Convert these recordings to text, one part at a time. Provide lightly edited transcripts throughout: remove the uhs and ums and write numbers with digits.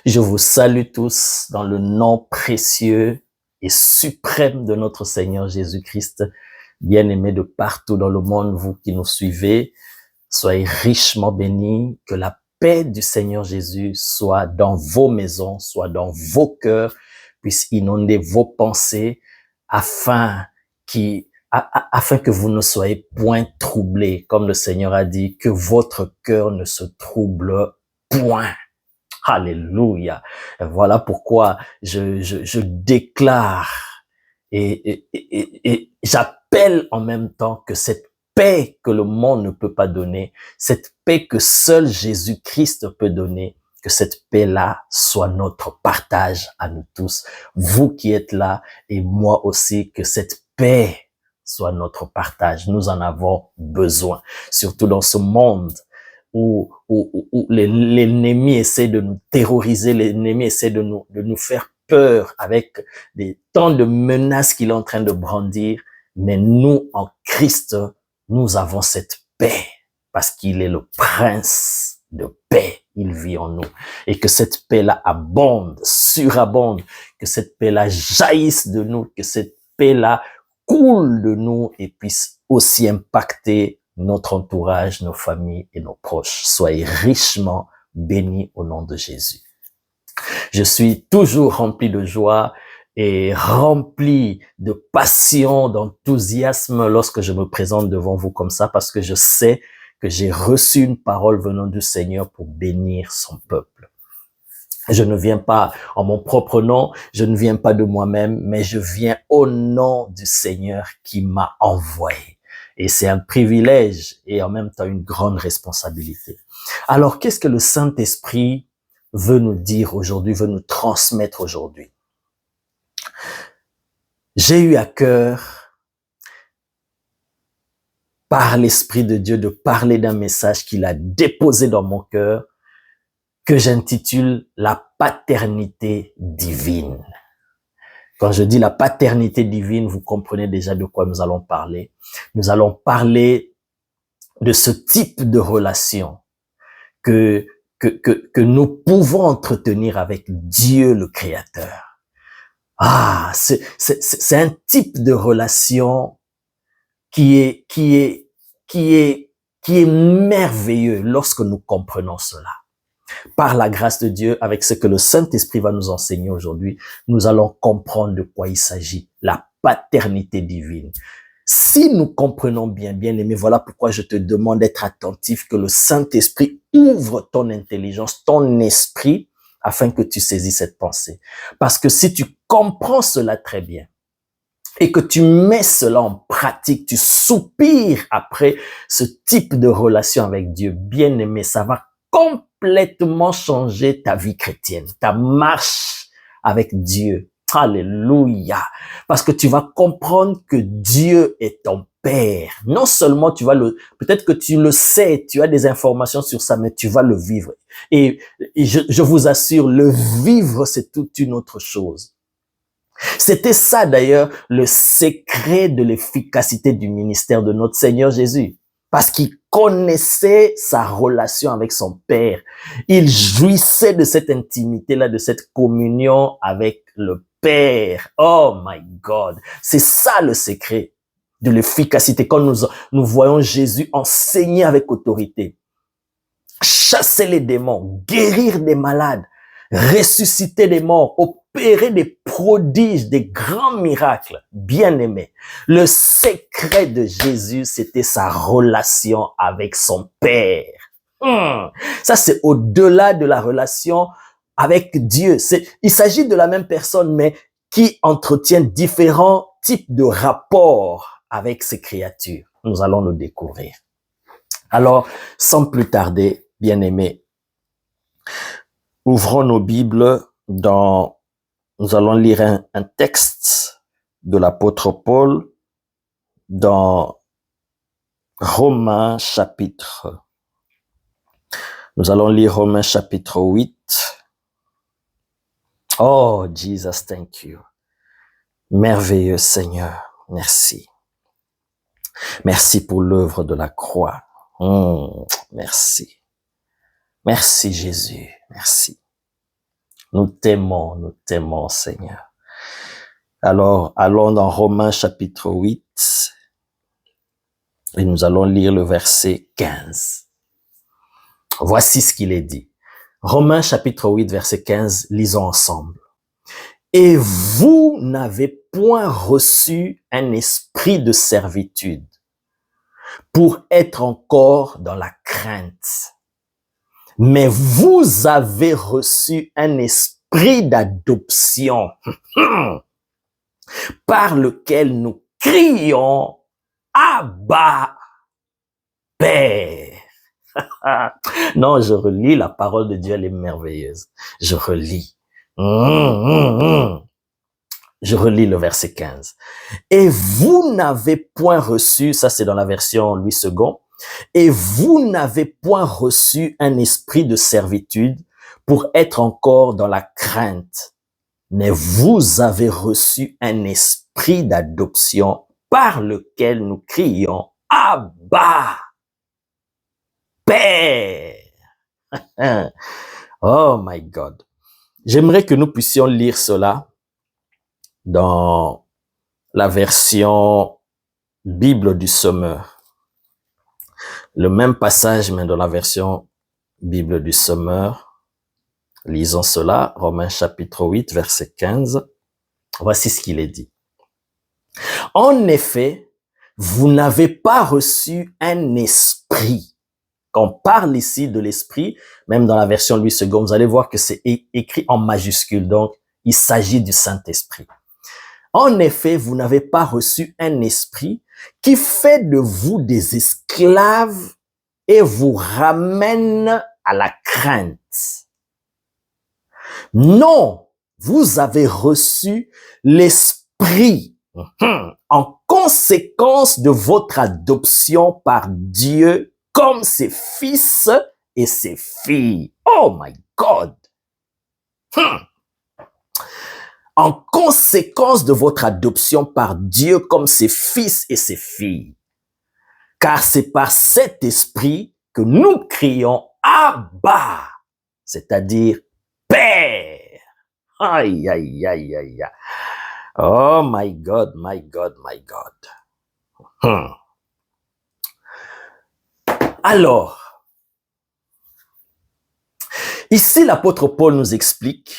Je vous salue tous dans le nom précieux et suprême de notre Seigneur Jésus-Christ. Bien-aimés de partout dans le monde, vous qui nous suivez, soyez richement bénis. Que la paix du Seigneur Jésus soit dans vos maisons, soit dans vos cœurs, puisse inonder vos pensées afin que vous ne soyez point troublés. Comme le Seigneur a dit, que votre cœur ne se trouble point. Alléluia. Voilà pourquoi je déclare et j'appelle en même temps que cette paix que le monde ne peut pas donner, cette paix que seul Jésus-Christ peut donner, que cette paix-là soit notre partage à nous tous. Vous qui êtes là et moi aussi, que cette paix soit notre partage. Nous en avons besoin, surtout dans ce monde où l'ennemi essaie de nous terroriser, l'ennemi essaie de nous faire peur avec tant de menaces qu'il est en train de brandir. Mais nous, en Christ, nous avons cette paix parce qu'il est le prince de paix. Il vit en nous. Et que cette paix-là abonde, surabonde, que cette paix-là jaillisse de nous, que cette paix-là coule de nous et puisse aussi impacter notre entourage, nos familles et nos proches. Soyez richement bénis au nom de Jésus. Je suis toujours rempli de joie et rempli de passion, d'enthousiasme lorsque je me présente devant vous comme ça, parce que je sais que j'ai reçu une parole venant du Seigneur pour bénir son peuple. Je ne viens pas en mon propre nom, je ne viens pas de moi-même, mais je viens au nom du Seigneur qui m'a envoyé. Et c'est un privilège et en même temps une grande responsabilité. Alors, qu'est-ce que le Saint-Esprit veut nous dire aujourd'hui, veut nous transmettre aujourd'hui? J'ai eu à cœur, par l'Esprit de Dieu, de parler d'un message qu'il a déposé dans mon cœur, que j'intitule la paternité divine. Quand je dis la paternité divine, vous comprenez déjà de quoi nous allons parler. Nous allons parler de ce type de relation que nous pouvons entretenir avec Dieu le Créateur. C'est un type de relation qui est merveilleux lorsque nous comprenons cela. Par la grâce de Dieu, avec ce que le Saint-Esprit va nous enseigner aujourd'hui, nous allons comprendre de quoi il s'agit, la paternité divine. Si nous comprenons bien aimé, voilà pourquoi je te demande d'être attentif, que le Saint-Esprit ouvre ton intelligence, ton esprit, afin que tu saisisses cette pensée. Parce que si tu comprends cela très bien, et que tu mets cela en pratique, tu soupires après ce type de relation avec Dieu, bien aimé, ça va complètement changer ta vie chrétienne, ta marche avec Dieu. Alléluia. Parce que tu vas comprendre que Dieu est ton Père. Non seulement peut-être que tu le sais, tu as des informations sur ça, mais tu vas le vivre. Et je vous assure, le vivre, c'est toute une autre chose. C'était ça d'ailleurs le secret de l'efficacité du ministère de notre Seigneur Jésus. Parce qu'il connaissait sa relation avec son Père. Il jouissait de cette intimité-là, de cette communion avec le Père. Oh my God! C'est ça le secret de l'efficacité. Quand nous voyons Jésus enseigner avec autorité, chasser les démons, guérir des malades, ressusciter les morts, opérer des prodiges, des grands miracles, bien-aimés. Le secret de Jésus, c'était sa relation avec son Père. Ça, c'est au-delà de la relation avec Dieu. Il s'agit de la même personne, mais qui entretient différents types de rapports avec ses créatures. Nous allons le découvrir. Alors, sans plus tarder, bien-aimés, ouvrons nos Bibles nous allons lire un texte de l'apôtre Paul dans Romains chapitre. Nous allons lire Romains chapitre 8. Oh, Jesus, thank you. Merveilleux Seigneur, merci. Merci pour l'œuvre de la croix. Merci. Merci Jésus, merci. Nous t'aimons, Seigneur. Alors, allons dans Romains chapitre 8 et nous allons lire le verset 15. Voici ce qu'il est dit. Romains chapitre 8, verset 15, lisons ensemble. Et vous n'avez point reçu un esprit de servitude pour être encore dans la crainte, mais vous avez reçu un esprit d'adoption par lequel nous crions Abba, Père. Non, je relis la parole de Dieu, elle est merveilleuse. Je relis. Je relis le verset 15. Et vous n'avez point reçu, ça c'est dans la version Louis II, et vous n'avez point reçu un esprit de servitude pour être encore dans la crainte, mais vous avez reçu un esprit d'adoption par lequel nous crions Abba, Père. Oh my God. J'aimerais que nous puissions lire cela dans la version Bible du Sommeur. Le même passage, mais dans la version Bible du Sommeur. Lisons cela, Romains chapitre 8, verset 15. Voici ce qu'il est dit. En effet, vous n'avez pas reçu un esprit. Quand on parle ici de l'esprit, même dans la version Louis II, vous allez voir que c'est écrit en majuscule. Donc, il s'agit du Saint-Esprit. En effet, vous n'avez pas reçu un esprit qui fait de vous des esclaves et vous ramène à la crainte. Non, vous avez reçu l'esprit en conséquence de votre adoption par Dieu comme ses fils et ses filles. Oh my God! En conséquence de votre adoption par Dieu comme ses fils et ses filles. Car c'est par cet esprit que nous crions Abba, c'est-à-dire Père. Aïe, aïe, aïe, aïe. Oh my God, my God, my God. Alors, ici l'apôtre Paul nous explique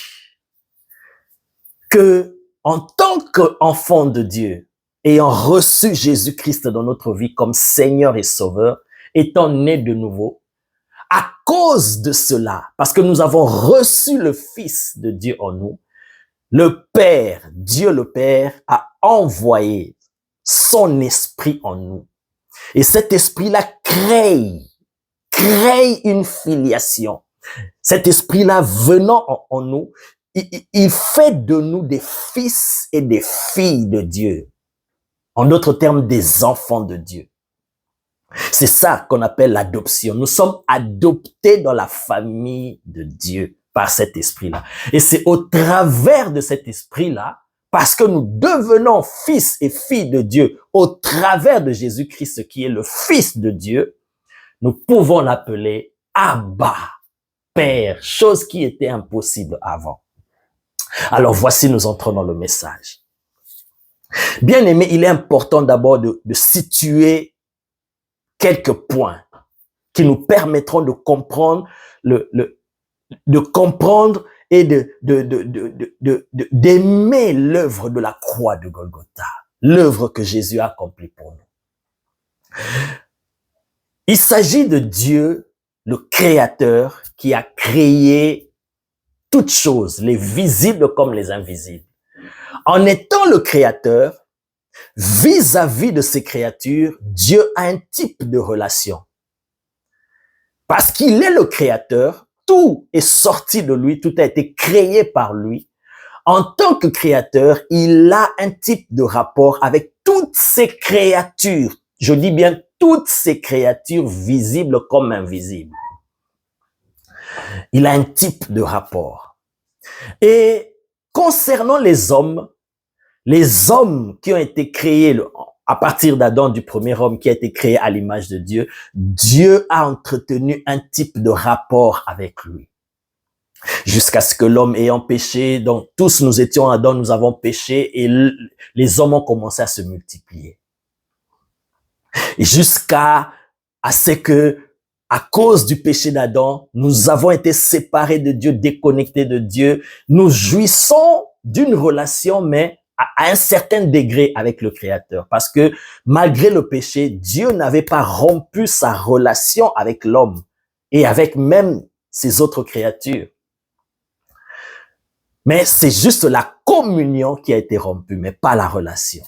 que en tant qu'enfant de Dieu, ayant reçu Jésus-Christ dans notre vie comme Seigneur et Sauveur, étant né de nouveau, à cause de cela, parce que nous avons reçu le Fils de Dieu en nous, le Père, Dieu le Père, a envoyé son esprit en nous. Et cet esprit-là crée une filiation. Cet esprit-là venant en nous, il fait de nous des fils et des filles de Dieu. En d'autres termes, des enfants de Dieu. C'est ça qu'on appelle l'adoption. Nous sommes adoptés dans la famille de Dieu par cet esprit-là. Et c'est au travers de cet esprit-là, parce que nous devenons fils et filles de Dieu au travers de Jésus-Christ qui est le Fils de Dieu, nous pouvons l'appeler Abba, Père, chose qui était impossible avant. Alors voici, nous entrons dans le message. Bien aimé, il est important d'abord de situer quelques points qui nous permettront de comprendre et d'aimer l'œuvre de la croix de Golgotha, l'œuvre que Jésus a accomplie pour nous. Il s'agit de Dieu, le Créateur, qui a créé toutes choses, les visibles comme les invisibles. En étant le Créateur, vis-à-vis de ses créatures, Dieu a un type de relation. Parce qu'il est le Créateur, tout est sorti de lui, tout a été créé par lui. En tant que Créateur, il a un type de rapport avec toutes ses créatures. Je dis bien toutes ces créatures visibles comme invisibles. Il a un type de rapport. Et concernant les hommes qui ont été créés à partir d'Adam, du premier homme qui a été créé à l'image de Dieu, Dieu a entretenu un type de rapport avec lui. Jusqu'à ce que l'homme ayant péché, donc tous nous étions Adam, nous avons péché et les hommes ont commencé à se multiplier. Et jusqu'à ce que, à cause du péché d'Adam, nous avons été séparés de Dieu, déconnectés de Dieu. Nous jouissons d'une relation, mais à un certain degré avec le Créateur. Parce que malgré le péché, Dieu n'avait pas rompu sa relation avec l'homme et avec même ses autres créatures. Mais c'est juste la communion qui a été rompue, mais pas la relation.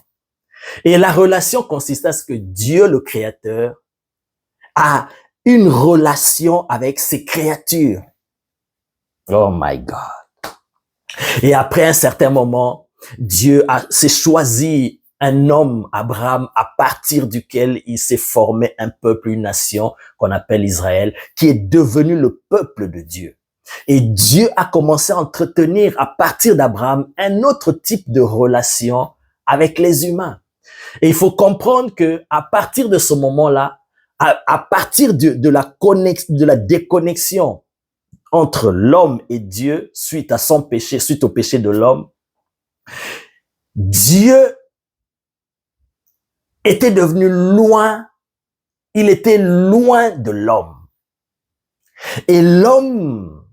Et la relation consiste à ce que Dieu, le Créateur, a une relation avec ses créatures. Oh my God. Et après un certain moment, Dieu s'est choisi un homme, Abraham, à partir duquel il s'est formé un peuple, une nation qu'on appelle Israël, qui est devenu le peuple de Dieu. Et Dieu a commencé à entretenir à partir d'Abraham un autre type de relation avec les humains. Et il faut comprendre que à partir de ce moment-là, à partir de la déconnexion entre l'homme et Dieu suite à son péché, suite au péché de l'homme, Dieu était devenu loin, il était loin de l'homme. Et l'homme,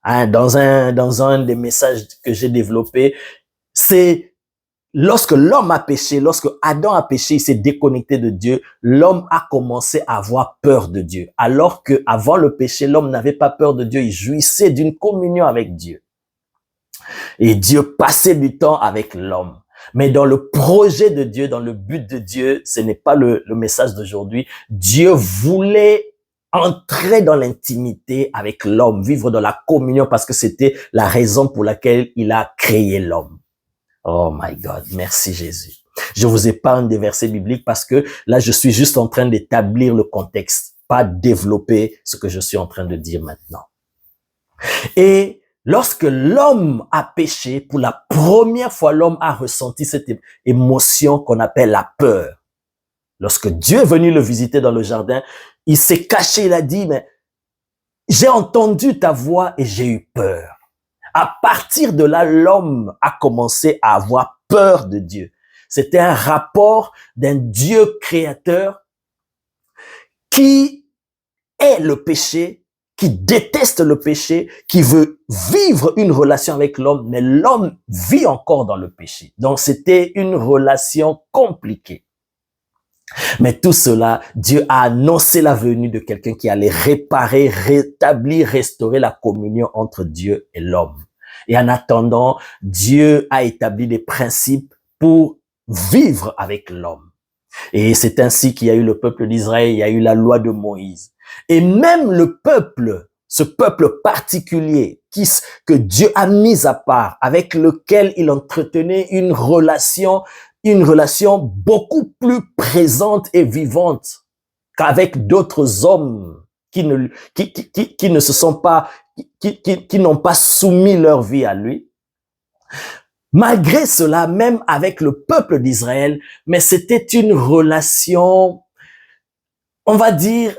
dans un des messages que j'ai développé, c'est lorsque l'homme a péché, lorsque Adam a péché, il s'est déconnecté de Dieu, l'homme a commencé à avoir peur de Dieu. Alors que avant le péché, l'homme n'avait pas peur de Dieu, il jouissait d'une communion avec Dieu. Et Dieu passait du temps avec l'homme. Mais dans le projet de Dieu, dans le but de Dieu, ce n'est pas le message d'aujourd'hui. Dieu voulait entrer dans l'intimité avec l'homme, vivre dans la communion parce que c'était la raison pour laquelle il a créé l'homme. Oh my God, merci Jésus. Je vous épargne des versets bibliques parce que là, je suis juste en train d'établir le contexte, pas développer ce que je suis en train de dire maintenant. Et lorsque l'homme a péché, pour la première fois, l'homme a ressenti cette émotion qu'on appelle la peur. Lorsque Dieu est venu le visiter dans le jardin, il s'est caché, il a dit, mais j'ai entendu ta voix et j'ai eu peur. À partir de là, l'homme a commencé à avoir peur de Dieu. C'était un rapport d'un Dieu créateur qui est le péché, qui déteste le péché, qui veut vivre une relation avec l'homme, mais l'homme vit encore dans le péché. Donc, c'était une relation compliquée. Mais tout cela, Dieu a annoncé la venue de quelqu'un qui allait réparer, rétablir, restaurer la communion entre Dieu et l'homme. Et en attendant, Dieu a établi des principes pour vivre avec l'homme. Et c'est ainsi qu'il y a eu le peuple d'Israël, il y a eu la loi de Moïse. Et même le peuple, ce peuple particulier que Dieu a mis à part, avec lequel il entretenait une relation beaucoup plus présente et vivante qu'avec d'autres hommes qui ne se sont pas, qui n'ont pas soumis leur vie à lui. Malgré cela, même avec le peuple d'Israël, mais c'était une relation, on va dire,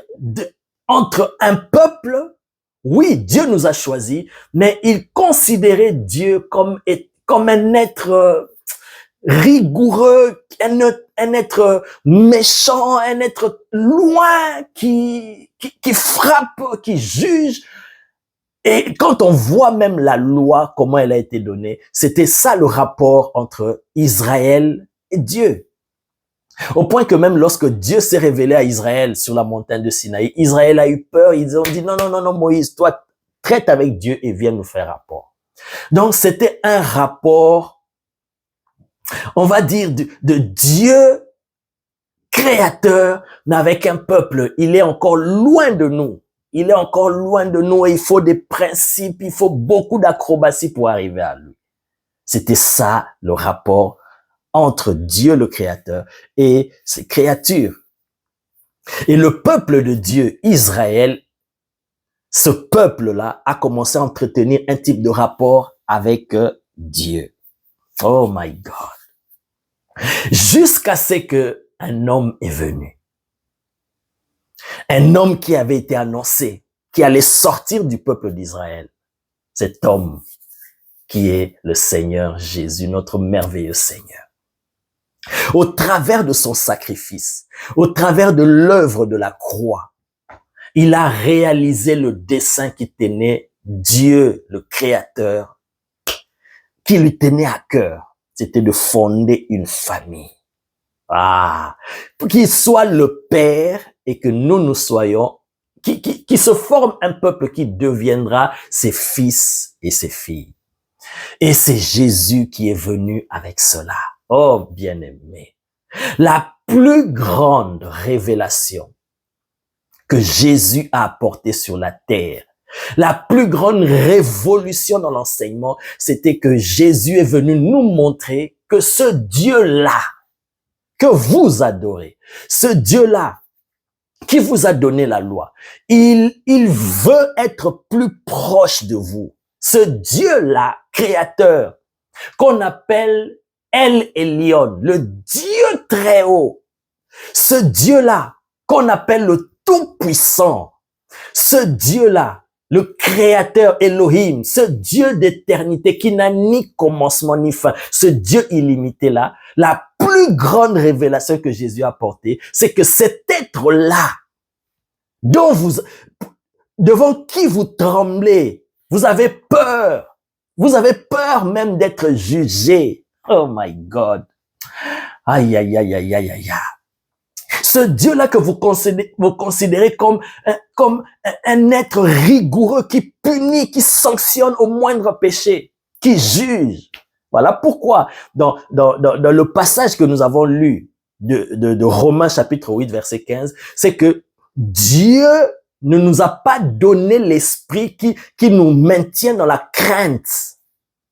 entre un peuple. Oui, Dieu nous a choisis, mais il considérait Dieu comme un être rigoureux, un être méchant, un être loin qui frappe, qui juge. Et quand on voit même la loi, comment elle a été donnée, c'était ça le rapport entre Israël et Dieu. Au point que même lorsque Dieu s'est révélé à Israël sur la montagne de Sinaï, Israël a eu peur, ils ont dit non, Moïse, toi, traite avec Dieu et viens nous faire rapport. Donc c'était un rapport, on va dire, de Dieu créateur, mais avec un peuple. Il est encore loin de nous. Il est encore loin de nous et il faut des principes, il faut beaucoup d'acrobatie pour arriver à lui. C'était ça le rapport entre Dieu le Créateur et ses créatures. Et le peuple de Dieu, Israël, ce peuple-là a commencé à entretenir un type de rapport avec Dieu. Oh my God. Jusqu'à ce qu'un homme est venu. Un homme qui avait été annoncé, qui allait sortir du peuple d'Israël. cet homme qui est le Seigneur Jésus, notre merveilleux Seigneur. Au travers de son sacrifice, au travers de l'œuvre de la croix, il a réalisé le dessein qui tenait Dieu, le Créateur, qui lui tenait à cœur. C'était de fonder une famille. Pour qu'il soit le Père et que nous soyons, qui se forme un peuple qui deviendra ses fils et ses filles. Et c'est Jésus qui est venu avec cela. Oh, bien-aimé, la plus grande révélation que Jésus a apportée sur la terre, la plus grande révolution dans l'enseignement, c'était que Jésus est venu nous montrer que ce Dieu-là, que vous adorez, ce Dieu-là qui vous a donné la loi, il veut être plus proche de vous. Ce Dieu-là, créateur, qu'on appelle El Elyon, le Dieu très haut, ce Dieu-là qu'on appelle le Tout-Puissant, ce Dieu-là, le Créateur Elohim, ce Dieu d'éternité qui n'a ni commencement ni fin, ce Dieu illimité-là, la plus grande révélation que Jésus a apportée, c'est que cet être-là, devant qui vous tremblez, vous avez peur même d'être jugé. Oh my God. Aïe, aïe, aïe, aïe, aïe, aïe. Ce Dieu-là que vous considérez comme un être rigoureux qui punit, qui sanctionne au moindre péché, qui juge. Voilà pourquoi dans le passage que nous avons lu de Romains chapitre 8 verset 15, c'est que Dieu ne nous a pas donné l'esprit qui nous maintient dans la crainte,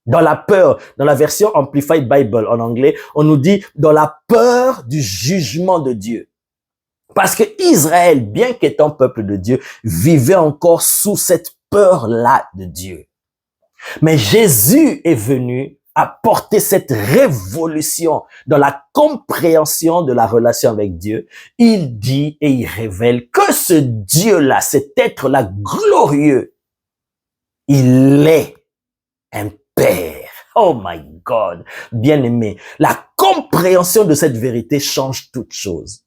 dans la peur. Dans la version Amplified Bible en anglais, on nous dit dans la peur du jugement de Dieu. Parce que Israël, bien qu'étant peuple de Dieu, vivait encore sous cette peur-là de Dieu. Mais Jésus est venu apporter cette révolution dans la compréhension de la relation avec Dieu. Il dit et il révèle que ce Dieu-là, cet être-là glorieux, il est un Père. Oh my God, bien-aimé, la compréhension de cette vérité change toute chose.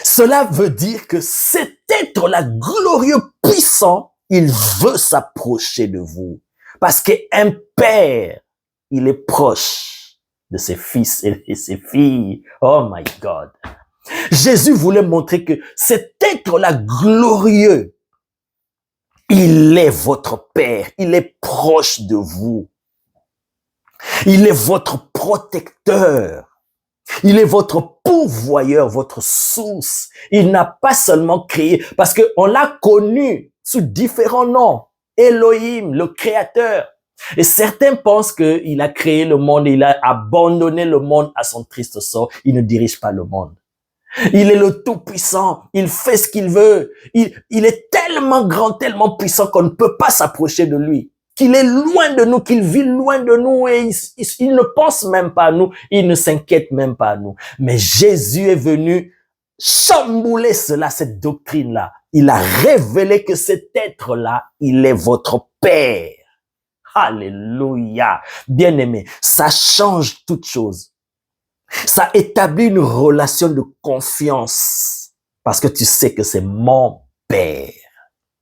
Cela veut dire que cet être-là glorieux, puissant, il veut s'approcher de vous. Parce qu'un père, il est proche de ses fils et ses filles. Oh my God. Jésus voulait montrer que cet être-là glorieux, il est votre Père. Il est proche de vous. Il est votre protecteur. Il est votre pourvoyeur, votre source. Il n'a pas seulement créé, parce qu'on l'a connu sous différents noms. Elohim, le créateur. Et certains pensent qu'il a créé le monde et il a abandonné le monde à son triste sort. Il ne dirige pas le monde. Il est le Tout-Puissant. Il fait ce qu'il veut. Il est tellement grand, tellement puissant qu'on ne peut pas s'approcher de lui. Qu'il est loin de nous, qu'il vit loin de nous et il ne pense même pas à nous. Il ne s'inquiète même pas à nous. Mais Jésus est venu chambouler cela, cette doctrine-là. Il a révélé que cet être-là, il est votre Père. Alléluia. Bien-aimé, ça change toute chose. Ça établit une relation de confiance parce que tu sais que c'est mon Père.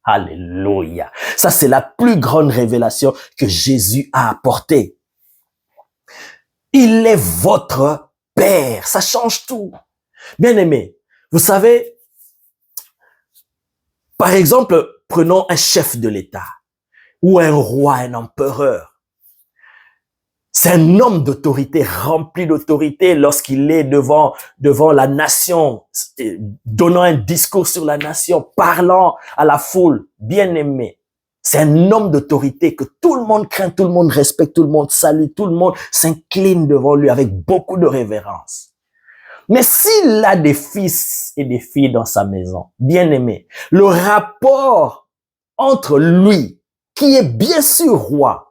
Alléluia. Ça, c'est la plus grande révélation que Jésus a apportée. Il est votre Père. Ça change tout. Bien-aimé, vous savez, par exemple, prenons un chef de l'État ou un roi, un empereur. C'est un homme d'autorité, rempli d'autorité lorsqu'il est devant la nation, donnant un discours sur la nation, parlant à la foule, bien aimé. C'est un homme d'autorité que tout le monde craint, tout le monde respecte, tout le monde salue, tout le monde s'incline devant lui avec beaucoup de révérence. Mais s'il a des fils et des filles dans sa maison, bien aimé, le rapport entre lui, qui est bien sûr roi,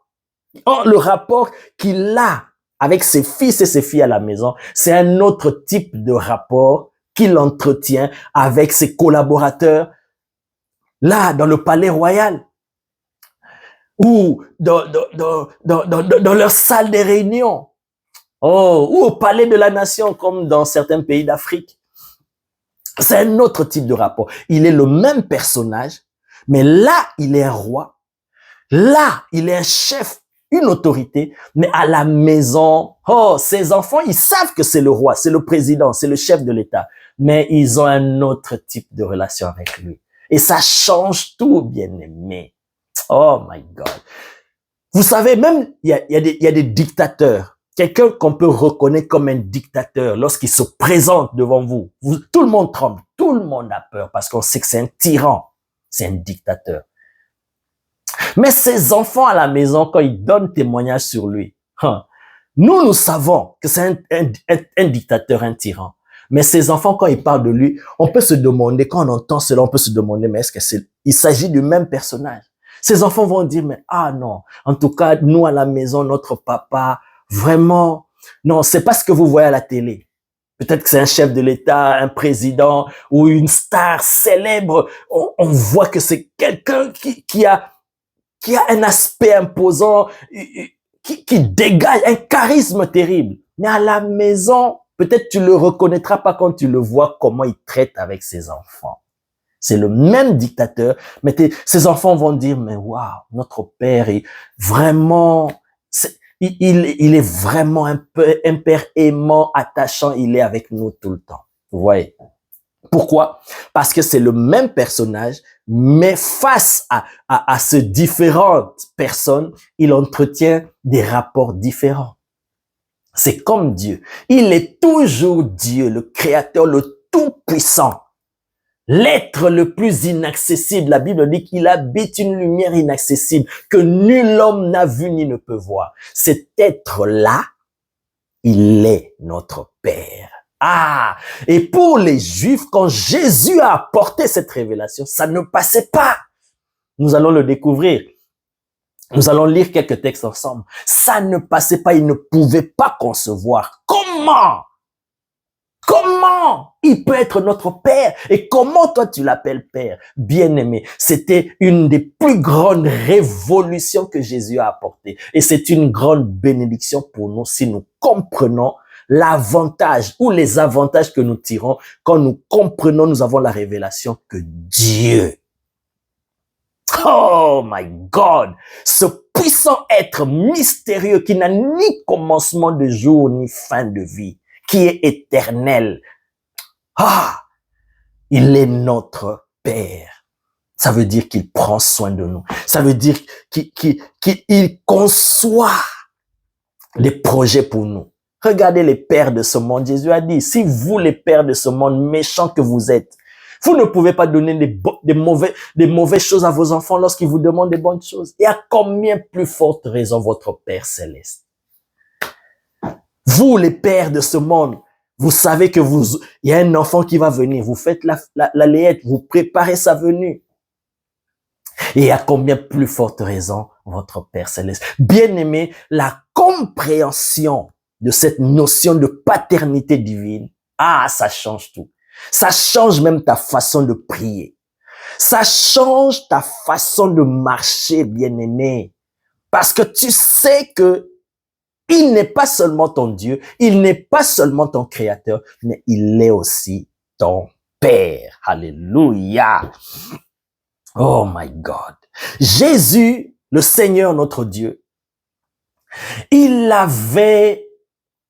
le rapport qu'il a avec ses fils et ses filles à la maison, c'est un autre type de rapport qu'il entretient avec ses collaborateurs là, dans le palais royal. ou dans leur salle de réunion, oh, ou au palais de la nation, comme dans certains pays d'Afrique. C'est un autre type de rapport. Il est le même personnage, mais là, il est un roi. Là, il est un chef, une autorité, mais à la maison, oh, ses enfants, ils savent que c'est le roi, c'est le président, c'est le chef de l'État, mais ils ont un autre type de relation avec lui. Et ça change tout, bien-aimé. Oh my God. Vous savez, même, il y a des dictateurs. Quelqu'un qu'on peut reconnaître comme un dictateur, lorsqu'il se présente devant vous, tout le monde tremble, tout le monde a peur parce qu'on sait que c'est un tyran, c'est un dictateur. Mais ses enfants à la maison, quand ils donnent témoignage sur lui, nous savons que c'est un dictateur, un tyran. Mais ses enfants, quand ils parlent de lui, on peut se demander, quand on entend cela, on peut se demander, mais est-ce que il s'agit du même personnage? Ses enfants vont dire, mais ah non, en tout cas, nous à la maison, notre papa, vraiment, non, c'est pas ce que vous voyez à la télé. Peut-être que c'est un chef de l'État, un président ou une star célèbre. On voit que c'est quelqu'un qui a un aspect imposant, qui dégage un charisme terrible. Mais à la maison, peut-être tu le reconnaîtras pas quand tu le vois comment il traite avec ses enfants. C'est le même dictateur, mais ses enfants vont dire, mais waouh, notre père est vraiment, il est vraiment un père aimant, attachant, il est avec nous tout le temps. Vous voyez? Pourquoi? Parce que c'est le même personnage, mais face à ces différentes personnes, il entretient des rapports différents. C'est comme Dieu. Il est toujours Dieu, le Créateur, le Tout-Puissant. L'être le plus inaccessible. La Bible dit qu'il habite une lumière inaccessible que nul homme n'a vu ni ne peut voir. Cet être-là, il est notre Père. Ah, et pour les Juifs, quand Jésus a apporté cette révélation, ça ne passait pas. Nous allons le découvrir. Nous allons lire quelques textes ensemble. Ça ne passait pas, ils ne pouvaient pas concevoir. Comment il peut être notre Père? Et comment toi tu l'appelles Père? Bien-aimé, c'était une des plus grandes révolutions que Jésus a apportées. Et c'est une grande bénédiction pour nous si nous comprenons l'avantage ou les avantages que nous tirons quand nous comprenons, nous avons la révélation que Dieu, oh my God, ce puissant être mystérieux qui n'a ni commencement de jour ni fin de vie, qui est éternel, il est notre Père. Ça veut dire qu'il prend soin de nous. Ça veut dire qu'il conçoit des projets pour nous. Regardez les pères de ce monde. Jésus a dit, si vous les pères de ce monde méchants que vous êtes, vous ne pouvez pas donner des mauvaises choses à vos enfants lorsqu'ils vous demandent des bonnes choses. Et à combien plus forte raison votre Père céleste? Vous, les pères de ce monde, vous savez que il y a un enfant qui va venir. Vous faites la layette, vous préparez sa venue. Et à combien plus forte raison votre Père céleste? Bien-aimé, la compréhension de cette notion de paternité divine, ça change tout. Ça change même ta façon de prier. Ça change ta façon de marcher, bien-aimé. Parce que tu sais que il n'est pas seulement ton Dieu, il n'est pas seulement ton Créateur, mais il est aussi ton Père. Alléluia. Oh my God. Jésus, le Seigneur notre Dieu, il avait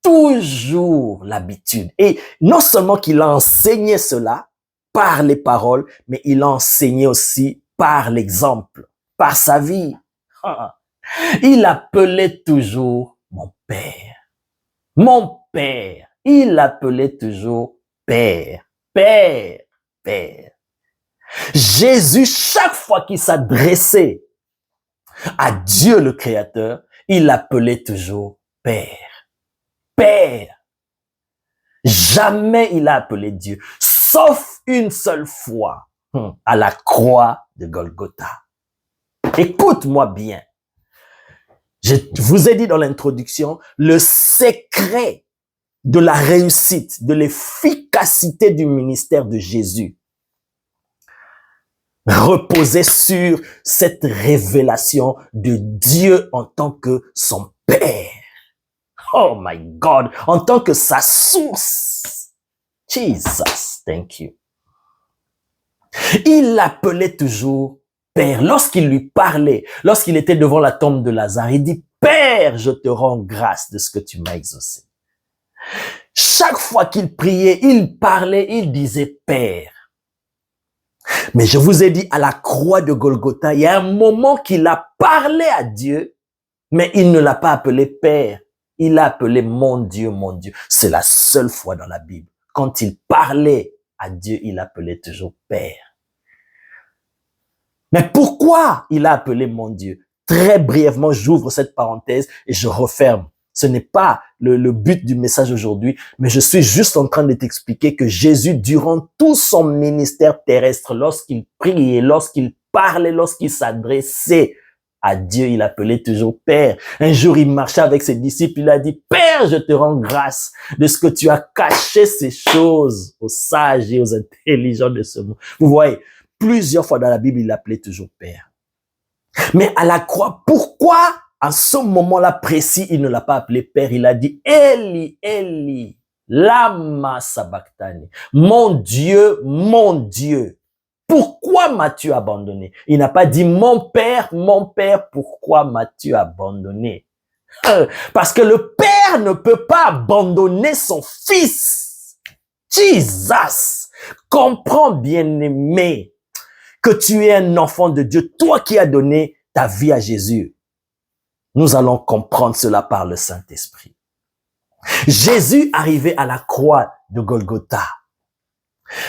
toujours l'habitude. Et non seulement qu'il a enseigné cela par les paroles, mais il a enseigné aussi par l'exemple, par sa vie. Il appelait toujours mon Père. Mon Père. Il appelait toujours Père. Père. Père. Jésus, chaque fois qu'il s'adressait à Dieu le Créateur, il appelait toujours Père. Père. Jamais il a appelé Dieu, sauf une seule fois, à la croix de Golgotha. Écoute-moi bien. Je vous ai dit dans l'introduction, le secret de la réussite, de l'efficacité du ministère de Jésus, reposait sur cette révélation de Dieu en tant que son Père. Oh my God, en tant que sa source. Jesus, thank you. Il l'appelait toujours Père. Lorsqu'il lui parlait, lorsqu'il était devant la tombe de Lazare, il dit, Père, je te rends grâce de ce que tu m'as exaucé. Chaque fois qu'il priait, il parlait, il disait Père. Mais je vous ai dit, à la croix de Golgotha, il y a un moment qu'il a parlé à Dieu, mais il ne l'a pas appelé Père. Il l'a appelé mon Dieu, mon Dieu. C'est la seule fois dans la Bible. Quand il parlait à Dieu, il appelait toujours Père. Mais pourquoi il a appelé mon Dieu? Très brièvement, j'ouvre cette parenthèse et je referme. Ce n'est pas le but du message aujourd'hui, mais je suis juste en train de t'expliquer que Jésus, durant tout son ministère terrestre, lorsqu'il priait, lorsqu'il parlait, lorsqu'il s'adressait à Dieu, il appelait toujours Père. Un jour, il marchait avec ses disciples, il a dit, Père, je te rends grâce de ce que tu as caché ces choses aux sages et aux intelligents de ce monde. Vous voyez, plusieurs fois dans la Bible, il l'appelait toujours Père. Mais à la croix, pourquoi à ce moment-là précis, il ne l'a pas appelé Père? Il a dit, Eli, Eli, lama sabachthani. Mon Dieu, pourquoi m'as-tu abandonné? Il n'a pas dit, mon Père, pourquoi m'as-tu abandonné? Parce que le Père ne peut pas abandonner son Fils. Jesus! Comprends, bien-aimé, que tu es un enfant de Dieu, toi qui as donné ta vie à Jésus. Nous allons comprendre cela par le Saint-Esprit. Jésus arrivait à la croix de Golgotha.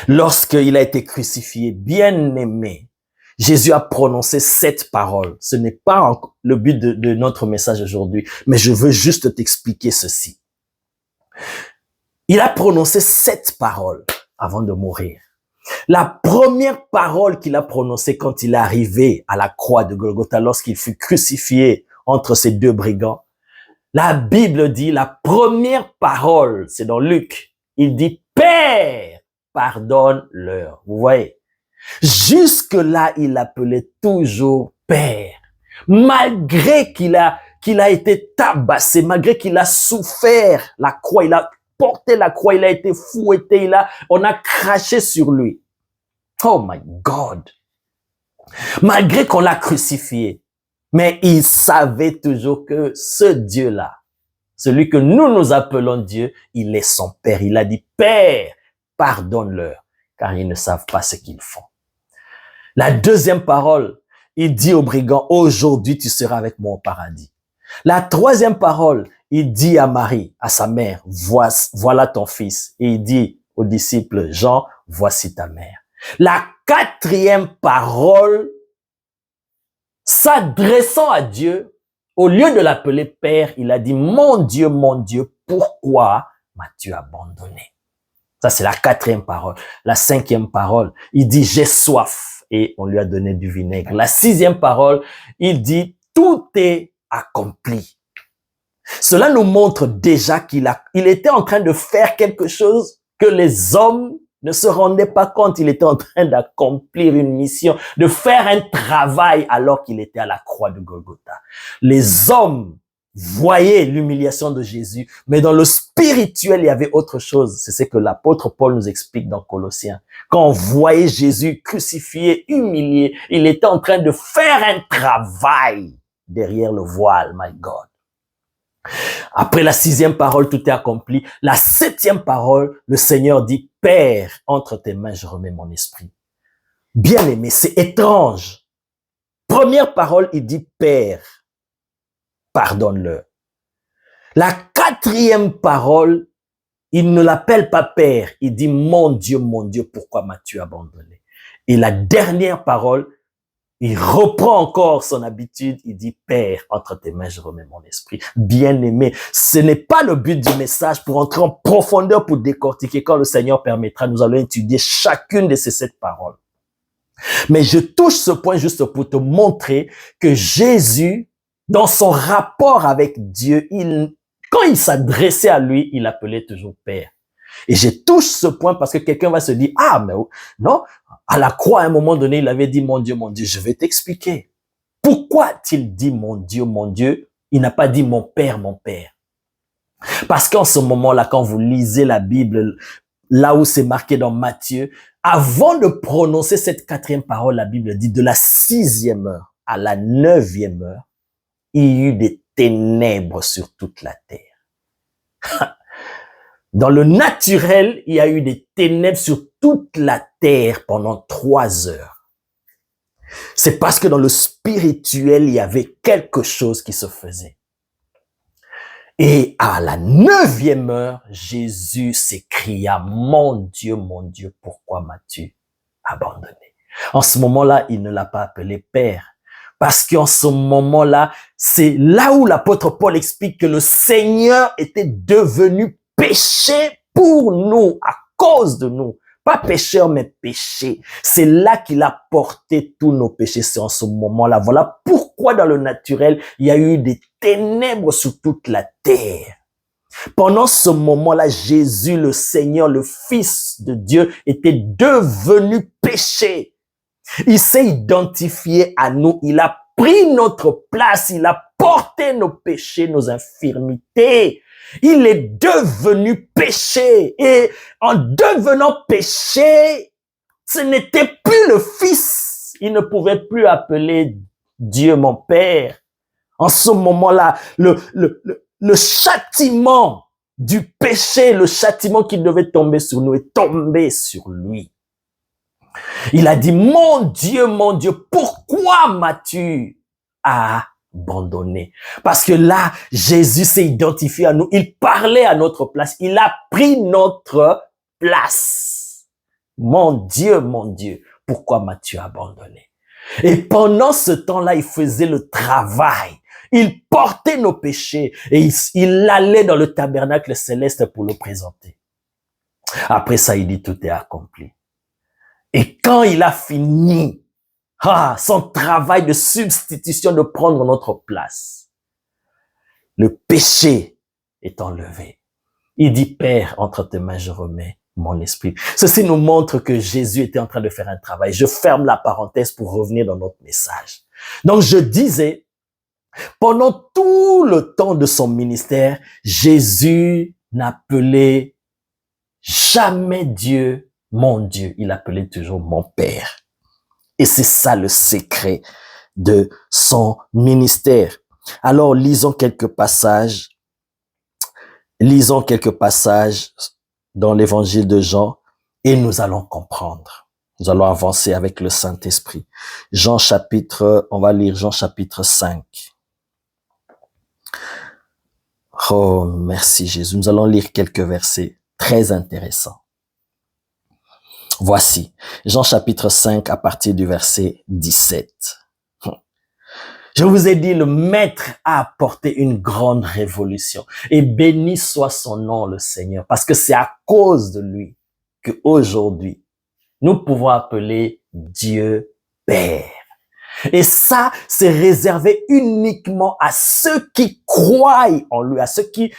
Lorsqu'il a été crucifié, bien-aimé, Jésus a prononcé cette parole. Ce n'est pas le but de notre message aujourd'hui, mais je veux juste t'expliquer ceci. Il a prononcé cette parole avant de mourir. La première parole qu'il a prononcée quand il est arrivé à la croix de Golgotha, lorsqu'il fut crucifié entre ces deux brigands, la Bible dit, la première parole, c'est dans Luc, il dit, Père, pardonne-leur. Vous voyez, jusque-là, il appelait toujours Père. Malgré qu'il a été tabassé, malgré qu'il a souffert la croix, il a porté la croix, il a été fouetté, on a craché sur lui. Oh my God! Malgré qu'on l'a crucifié, mais il savait toujours que ce Dieu-là, celui que nous appelons Dieu, il est son Père. Il a dit, Père, pardonne-leur, car ils ne savent pas ce qu'ils font. La deuxième parole, il dit aux brigands, aujourd'hui tu seras avec moi au paradis. La troisième parole, il dit à Marie, à sa mère, voilà ton fils. Et il dit aux disciples, Jean, voici ta mère. La quatrième parole, s'adressant à Dieu, au lieu de l'appeler Père, il a dit, mon Dieu, pourquoi m'as-tu abandonné? Ça, c'est la quatrième parole. La cinquième parole, il dit, j'ai soif, et on lui a donné du vinaigre. La sixième parole, il dit, tout est accompli. Cela nous montre déjà qu'il était en train de faire quelque chose que les hommes ne se rendaient pas compte. Il était en train d'accomplir une mission, de faire un travail alors qu'il était à la croix de Golgotha. Les hommes voyaient l'humiliation de Jésus, mais dans le spirituel, il y avait autre chose. C'est ce que l'apôtre Paul nous explique dans Colossiens. Quand on voyait Jésus crucifié, humilié, il était en train de faire un travail derrière le voile, my God. Après la sixième parole, tout est accompli. La septième parole, le Seigneur dit, Père, entre tes mains, je remets mon esprit. Bien aimé, c'est étrange. Première parole, il dit, Père, pardonne-leur. La quatrième parole, il ne l'appelle pas Père. Il dit, mon Dieu, pourquoi m'as-tu abandonné? Et la dernière parole, il reprend encore son habitude, il dit, Père, entre tes mains, je remets mon esprit. Bien-aimé, ce n'est pas le but du message pour entrer en profondeur, pour décortiquer. Quand le Seigneur permettra, nous allons étudier chacune de ces 7 paroles. Mais je touche ce point juste pour te montrer que Jésus, dans son rapport avec Dieu, quand il s'adressait à lui, il appelait toujours Père. Et je touche ce point parce que quelqu'un va se dire, ah, mais non, à la croix, à un moment donné, il avait dit, mon Dieu, je vais t'expliquer. Pourquoi a-t-il dit, mon Dieu? Il n'a pas dit, mon Père, mon Père. Parce qu'en ce moment-là, quand vous lisez la Bible, là où c'est marqué dans Matthieu, avant de prononcer cette quatrième parole, la Bible dit, de la 6e heure à la 9e heure, il y eut des ténèbres sur toute la terre. Dans le naturel, il y a eu des ténèbres sur toute la terre pendant 3 heures. C'est parce que dans le spirituel, il y avait quelque chose qui se faisait. Et à la 9e heure, Jésus s'écria, mon Dieu, pourquoi m'as-tu abandonné? En ce moment-là, il ne l'a pas appelé Père. Parce qu'en ce moment-là, c'est là où l'apôtre Paul explique que le Seigneur était devenu péché pour nous, à cause de nous. Pas pécheur, mais péché. C'est là qu'il a porté tous nos péchés. C'est en ce moment-là. Voilà pourquoi dans le naturel, il y a eu des ténèbres sur toute la terre. Pendant ce moment-là, Jésus, le Seigneur, le Fils de Dieu, était devenu péché. Il s'est identifié à nous. Il a pris notre place. Il a porté nos péchés, nos infirmités. Il est devenu péché. Et en devenant péché, ce n'était plus le Fils. Il ne pouvait plus appeler Dieu mon Père. En ce moment-là, le châtiment du péché, le châtiment qui devait tomber sur nous est tombé sur lui. Il a dit, mon Dieu, pourquoi m'as-tu abandonné? Parce que là, Jésus s'est identifié à nous. Il parlait à notre place. Il a pris notre place. Mon Dieu, pourquoi m'as-tu abandonné? Et pendant ce temps-là, il faisait le travail. Il portait nos péchés et il allait dans le tabernacle céleste pour le présenter. Après ça, il dit, tout est accompli. Et quand il a fini son travail de substitution, de prendre notre place, le péché est enlevé. Il dit, Père, entre tes mains, je remets mon esprit. Ceci nous montre que Jésus était en train de faire un travail. Je ferme la parenthèse pour revenir dans notre message. Donc, je disais, pendant tout le temps de son ministère, Jésus n'appelait jamais Dieu mon Dieu. Il appelait toujours mon Père. Et c'est ça le secret de son ministère. Alors, lisons quelques passages dans l'évangile de Jean et nous allons comprendre. Nous allons avancer avec le Saint-Esprit. On va lire Jean chapitre 5. Oh, merci Jésus. Nous allons lire quelques versets très intéressants. Voici, Jean chapitre 5 à partir du verset 17. Je vous ai dit, le Maître a apporté une grande révolution. Et béni soit son nom, le Seigneur, parce que c'est à cause de lui qu'aujourd'hui, nous pouvons appeler Dieu Père. Et ça, c'est réservé uniquement à ceux qui croient en lui, à ceux qui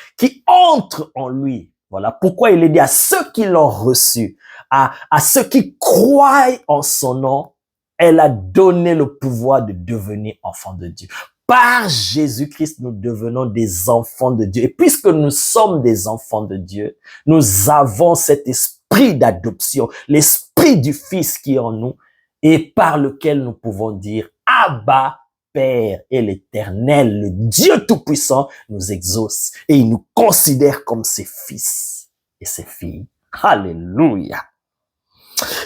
entrent en lui. Voilà pourquoi il est dit à ceux qui l'ont reçu, à ceux qui croient en son nom, elle a donné le pouvoir de devenir enfants de Dieu. Par Jésus-Christ, nous devenons des enfants de Dieu. Et puisque nous sommes des enfants de Dieu, nous avons cet esprit d'adoption, l'esprit du Fils qui est en nous et par lequel nous pouvons dire Abba, Père, et l'Éternel, le Dieu Tout-Puissant, nous exauce et il nous considère comme ses fils et ses filles. Alléluia.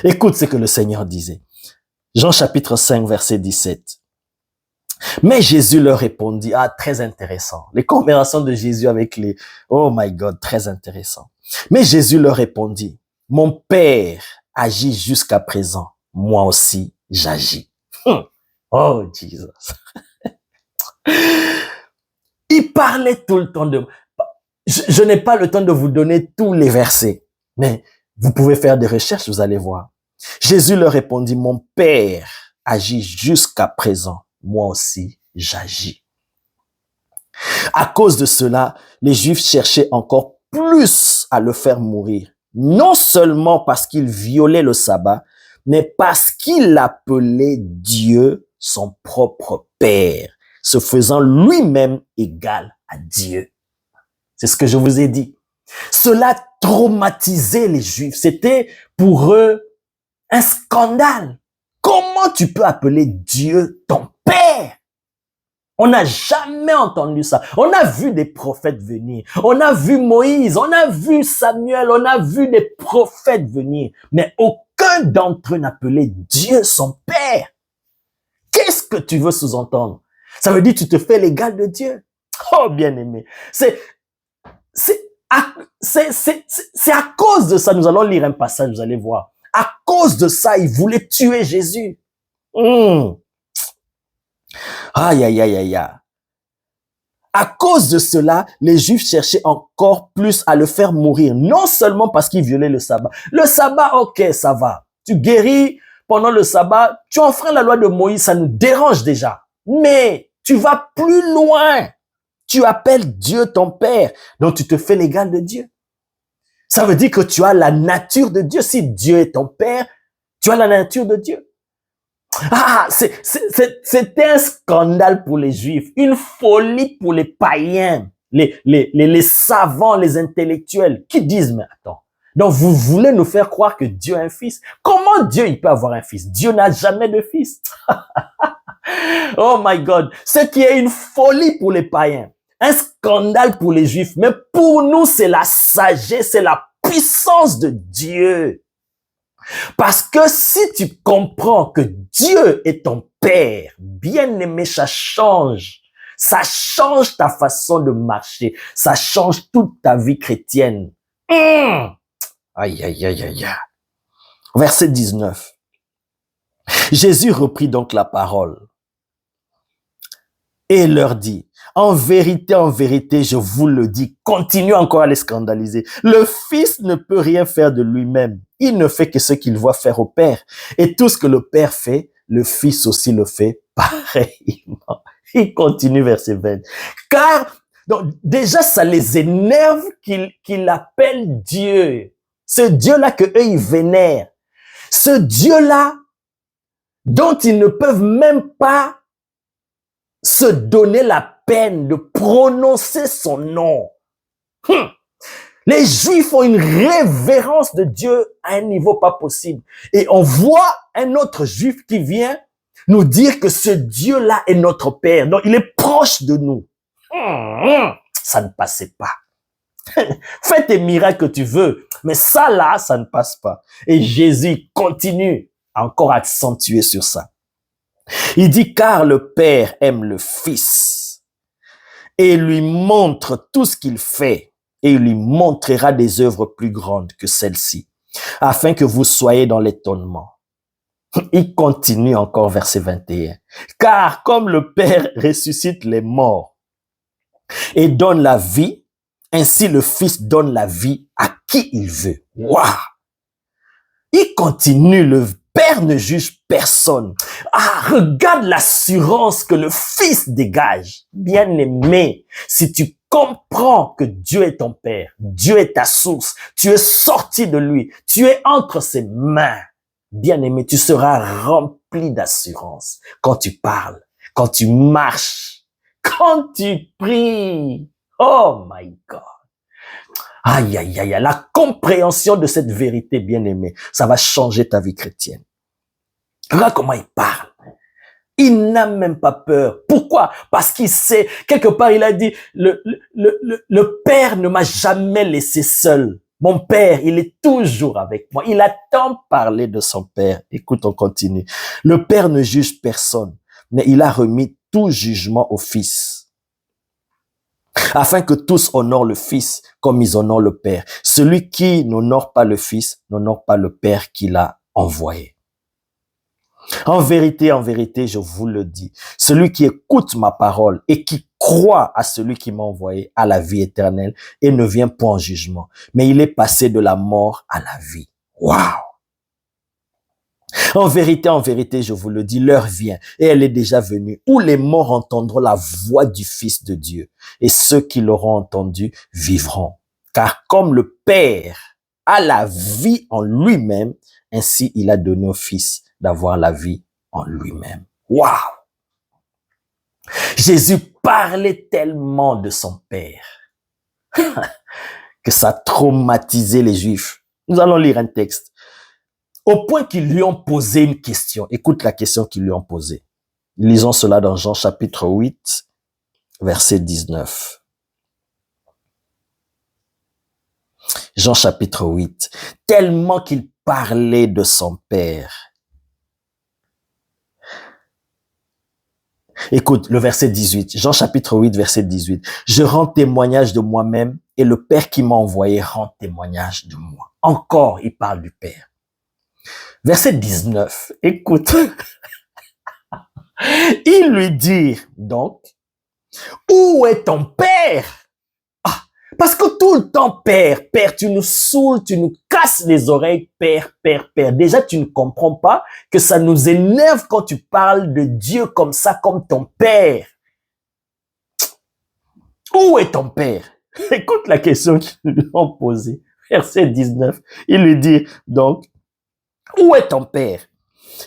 Écoute ce que le Seigneur disait. Jean chapitre 5, verset 17. Mais Jésus leur répondit, très intéressant. Les conversations de Jésus avec oh my God, très intéressant. Mais Jésus leur répondit, mon Père agit jusqu'à présent, moi aussi j'agis. Oh Jesus. Il parlait tout le temps je n'ai pas le temps de vous donner tous les versets, mais vous pouvez faire des recherches, vous allez voir. Jésus leur répondit, mon Père agit jusqu'à présent, moi aussi j'agis. À cause de cela, les Juifs cherchaient encore plus à le faire mourir, non seulement parce qu'il violait le sabbat, mais parce qu'il appelait Dieu son propre Père, se faisant lui-même égal à Dieu. C'est ce que je vous ai dit. Cela traumatisait les Juifs. C'était pour eux un scandale. Comment tu peux appeler Dieu ton Père? On n'a jamais entendu ça. On a vu des prophètes venir. On a vu Moïse, on a vu Samuel, on a vu des prophètes venir. Mais aucun d'entre eux n'appelait Dieu son Père. Qu'est-ce que tu veux sous-entendre? Ça veut dire que tu te fais l'égal de Dieu. Oh, bien-aimé. C'est à cause de ça, nous allons lire un passage, vous allez voir. À cause de ça, ils voulaient tuer Jésus. Aïe, aïe, aïe, aïe, aïe. À cause de cela, les Juifs cherchaient encore plus à le faire mourir. Non seulement parce qu'il violait le sabbat. Le sabbat, ok, ça va. Tu guéris pendant le sabbat, tu enfreins la loi de Moïse, ça nous dérange déjà. Mais tu vas plus loin. Tu appelles Dieu ton Père, donc tu te fais l'égal de Dieu. Ça veut dire que tu as la nature de Dieu. Si Dieu est ton Père, tu as la nature de Dieu. C'était un scandale pour les Juifs, une folie pour les païens, les savants, les intellectuels, qui disent, mais attends, donc vous voulez nous faire croire que Dieu a un fils? Comment Dieu il peut avoir un fils? Dieu n'a jamais de fils. Oh my God, ce qui est une folie pour les païens, un scandale pour les Juifs, mais pour nous c'est la sagesse, c'est la puissance de Dieu. Parce que si tu comprends que Dieu est ton Père, bien-aimé, ça change ta façon de marcher, ça change toute ta vie chrétienne. Aïe, aïe, aïe, aïe, aïe. Verset 19. Jésus reprit donc la parole et leur dit, en vérité, je vous le dis, continue encore à les scandaliser. Le Fils ne peut rien faire de lui-même. Il ne fait que ce qu'il voit faire au Père. Et tout ce que le Père fait, le Fils aussi le fait pareillement. Il continue verset 20. Car, donc, déjà, ça les énerve qu'il appelle Dieu. Ce Dieu-là que eux, ils vénèrent. Ce Dieu-là, dont ils ne peuvent même pas se donner la peine de prononcer son nom. Les Juifs ont une révérence de Dieu à un niveau pas possible. Et on voit un autre Juif qui vient nous dire que ce Dieu-là est notre Père. Donc, il est proche de nous. Ça ne passait pas. Fais tes miracles que tu veux, mais ça là, ça ne passe pas. Et Jésus continue à encore accentuer sur ça. Il dit, car le Père aime le Fils et lui montre tout ce qu'il fait et il lui montrera des œuvres plus grandes que celles-ci, afin que vous soyez dans l'étonnement. Il continue encore verset 21. Car comme le Père ressuscite les morts et donne la vie, ainsi le Fils donne la vie à qui il veut. Waouh! Il continue, le Père ne juge personne. Regarde l'assurance que le Fils dégage. Bien-aimé, si tu comprends que Dieu est ton Père, Dieu est ta source, tu es sorti de lui, tu es entre ses mains, bien-aimé, tu seras rempli d'assurance quand tu parles, quand tu marches, quand tu pries. Oh my God! Aïe, aïe, aïe, la compréhension de cette vérité, bien-aimé, ça va changer ta vie chrétienne. Regarde comment il parle. Il n'a même pas peur. Pourquoi? Parce qu'il sait, quelque part, il a dit, le Père ne m'a jamais laissé seul. Mon Père, il est toujours avec moi. Il a tant parlé de son Père. Écoute, on continue. Le Père ne juge personne, mais il a remis tout jugement au Fils, afin que tous honorent le Fils comme ils honorent le Père. Celui qui n'honore pas le Fils n'honore pas le Père qui l'a envoyé. En vérité, je vous le dis, celui qui écoute ma parole et qui croit à celui qui m'a envoyé a la vie éternelle et ne vient point en jugement, mais il est passé de la mort à la vie. Waouh! En vérité, je vous le dis, l'heure vient et elle est déjà venue où les morts entendront la voix du Fils de Dieu et ceux qui l'auront entendu vivront. Car comme le Père a la vie en lui-même, ainsi il a donné au Fils d'avoir la vie en lui-même. Waouh! Jésus parlait tellement de son Père que ça a traumatisé les Juifs. Nous allons lire un texte. Au point qu'ils lui ont posé une question. Écoute la question qu'ils lui ont posée. Lisons cela dans Jean chapitre 8, verset 19. Jean chapitre 8. Tellement qu'il parlait de son Père. Écoute le verset 18. Jean chapitre 8, verset 18. Je rends témoignage de moi-même et le Père qui m'a envoyé rend témoignage de moi. Encore, il parle du Père. Verset 19. Écoute. Il lui dit donc, où est ton Père? Ah, parce que tout le temps, Père, tu nous saoules, tu nous casses les oreilles, Père. Déjà, tu ne comprends pas que ça nous énerve quand tu parles de Dieu comme ça, comme ton Père. Où est ton Père? Écoute la question qu'ils lui ont posée. Verset 19. Il lui dit donc, où est ton Père?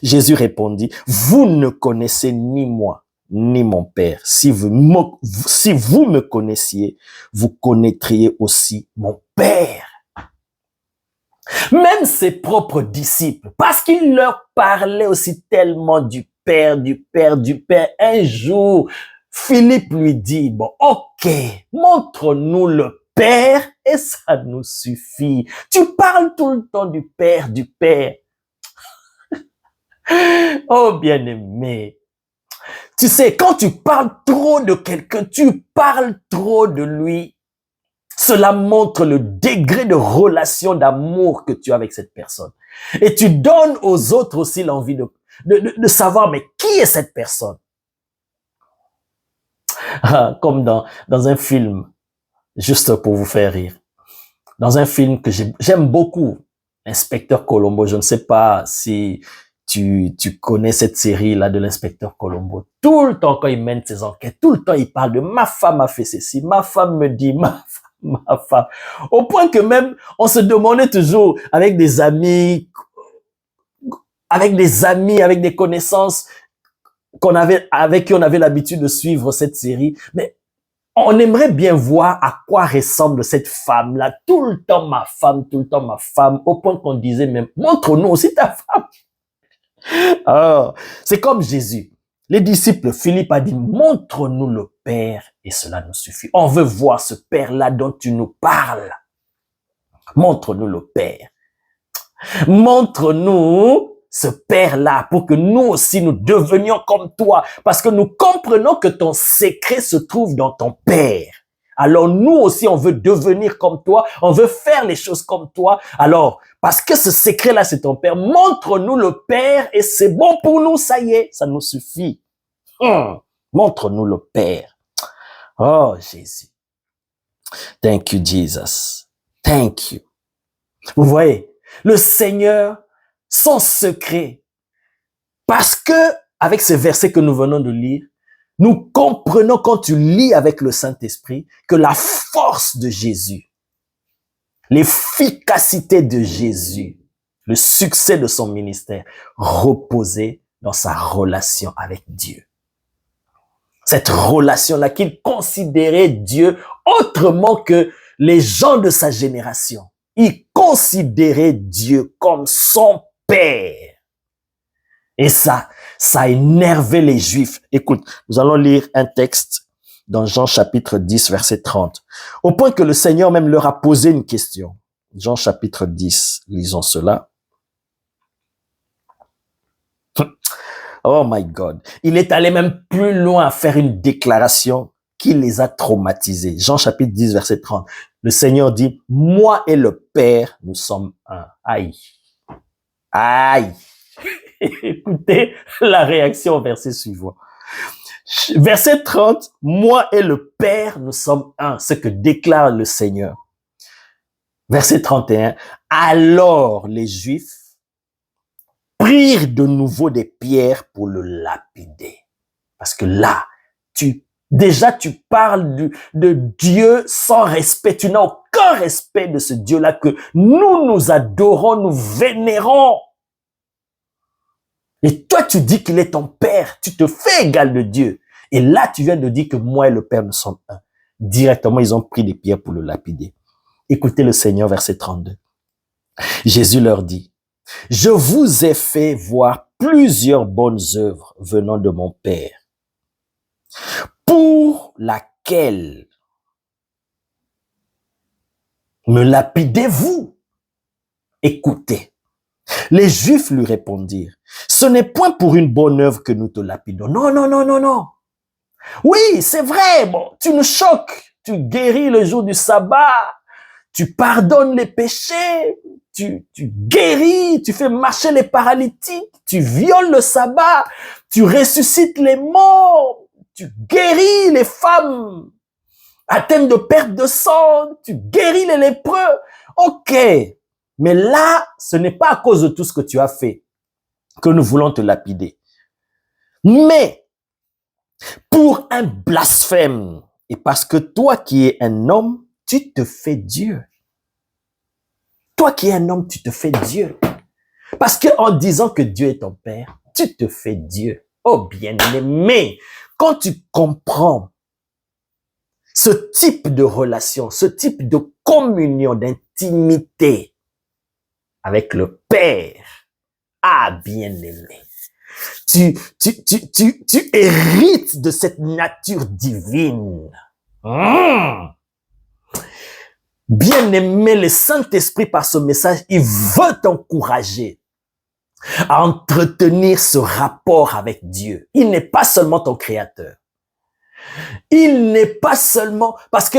Jésus répondit, vous ne connaissez ni moi, ni mon Père. Si vous me connaissiez, vous connaîtriez aussi mon Père. Même ses propres disciples, parce qu'il leur parlait aussi tellement du Père. Un jour, Philippe lui dit, bon, ok, montre-nous le Père et ça nous suffit. Tu parles tout le temps du Père. Oh, bien-aimé. Tu sais, quand tu parles trop de quelqu'un, tu parles trop de lui. Cela montre le degré de relation d'amour que tu as avec cette personne. Et tu donnes aux autres aussi l'envie de savoir, mais qui est cette personne? Comme dans un film, juste pour vous faire rire. Dans un film que j'aime beaucoup, Inspecteur Colombo, je ne sais pas si tu connais cette série-là de l'inspecteur Colombo. Tout le temps, quand il mène ses enquêtes, tout le temps, il parle de ma femme a fait ceci, ma femme me dit, ma femme. Au point que même, on se demandait toujours avec des amis, avec des connaissances avec qui on avait l'habitude de suivre cette série. Mais on aimerait bien voir à quoi ressemble cette femme-là. Tout le temps ma femme, au point qu'on disait même, montre-nous aussi ta femme. Alors, c'est comme Jésus. Les disciples, Philippe a dit, montre-nous le Père et cela nous suffit. On veut voir ce Père-là dont tu nous parles. Montre-nous le Père. Montre-nous ce Père-là pour que nous aussi nous devenions comme toi. Parce que nous comprenons que ton secret se trouve dans ton Père. Alors nous aussi, on veut devenir comme toi, on veut faire les choses comme toi. Alors, parce que ce secret-là, c'est ton Père, montre-nous le Père et c'est bon pour nous, ça y est, ça nous suffit. Montre-nous le Père. Oh, Jésus. Thank you, Jesus. Thank you. Vous voyez, le Seigneur, son secret, parce que, avec ces versets que nous venons de lire, nous comprenons quand tu lis avec le Saint-Esprit que la force de Jésus, l'efficacité de Jésus, le succès de son ministère reposait dans sa relation avec Dieu. Cette relation-là qu'il considérait Dieu autrement que les gens de sa génération. Il considérait Dieu comme son Père. Et ça énervait les Juifs. Écoute, nous allons lire un texte dans Jean chapitre 10, verset 30. Au point que le Seigneur même leur a posé une question. Jean chapitre 10, lisons cela. Oh my God. Il est allé même plus loin à faire une déclaration qui les a traumatisés. Jean chapitre 10, verset 30. Le Seigneur dit, moi et le Père, nous sommes un. Aïe. Aïe. Écoutez la réaction au verset suivant. Verset 30, moi et le Père, nous sommes un, ce que déclare le Seigneur. Verset 31, alors les Juifs prirent de nouveau des pierres pour le lapider. Parce que là, tu parles de Dieu sans respect, tu n'as aucun respect de ce Dieu-là que nous adorons, nous vénérons. Et toi, tu dis qu'il est ton Père, tu te fais égal de Dieu. Et là, tu viens de dire que moi et le Père nous sommes un. Directement, ils ont pris des pierres pour le lapider. Écoutez le Seigneur, verset 32. Jésus leur dit, « Je vous ai fait voir plusieurs bonnes œuvres venant de mon Père, pour laquelle me lapidez-vous? » Écoutez. Les Juifs lui répondirent, « Ce n'est point pour une bonne œuvre que nous te lapidons. » Non, non, non, non, non. Oui, c'est vrai, bon, tu nous choques, tu guéris le jour du sabbat, tu pardonnes les péchés, tu guéris, tu fais marcher les paralytiques, tu violes le sabbat, tu ressuscites les morts, tu guéris les femmes atteintes de perte de sang, tu guéris les lépreux. Ok, mais là, ce n'est pas à cause de tout ce que tu as fait que nous voulons te lapider. Mais pour un blasphème, et parce que toi qui es un homme, tu te fais Dieu. Toi qui es un homme, tu te fais Dieu. Parce que en disant que Dieu est ton Père, tu te fais Dieu. Oh bien-aimé, quand tu comprends ce type de relation, ce type de communion, d'intimité avec le Père, ah bien-aimé, tu hérites de cette nature divine. Bien-aimé, le Saint-Esprit, par ce message, il veut t'encourager à entretenir ce rapport avec Dieu. Il n'est pas seulement ton créateur. Il n'est pas seulement... Parce que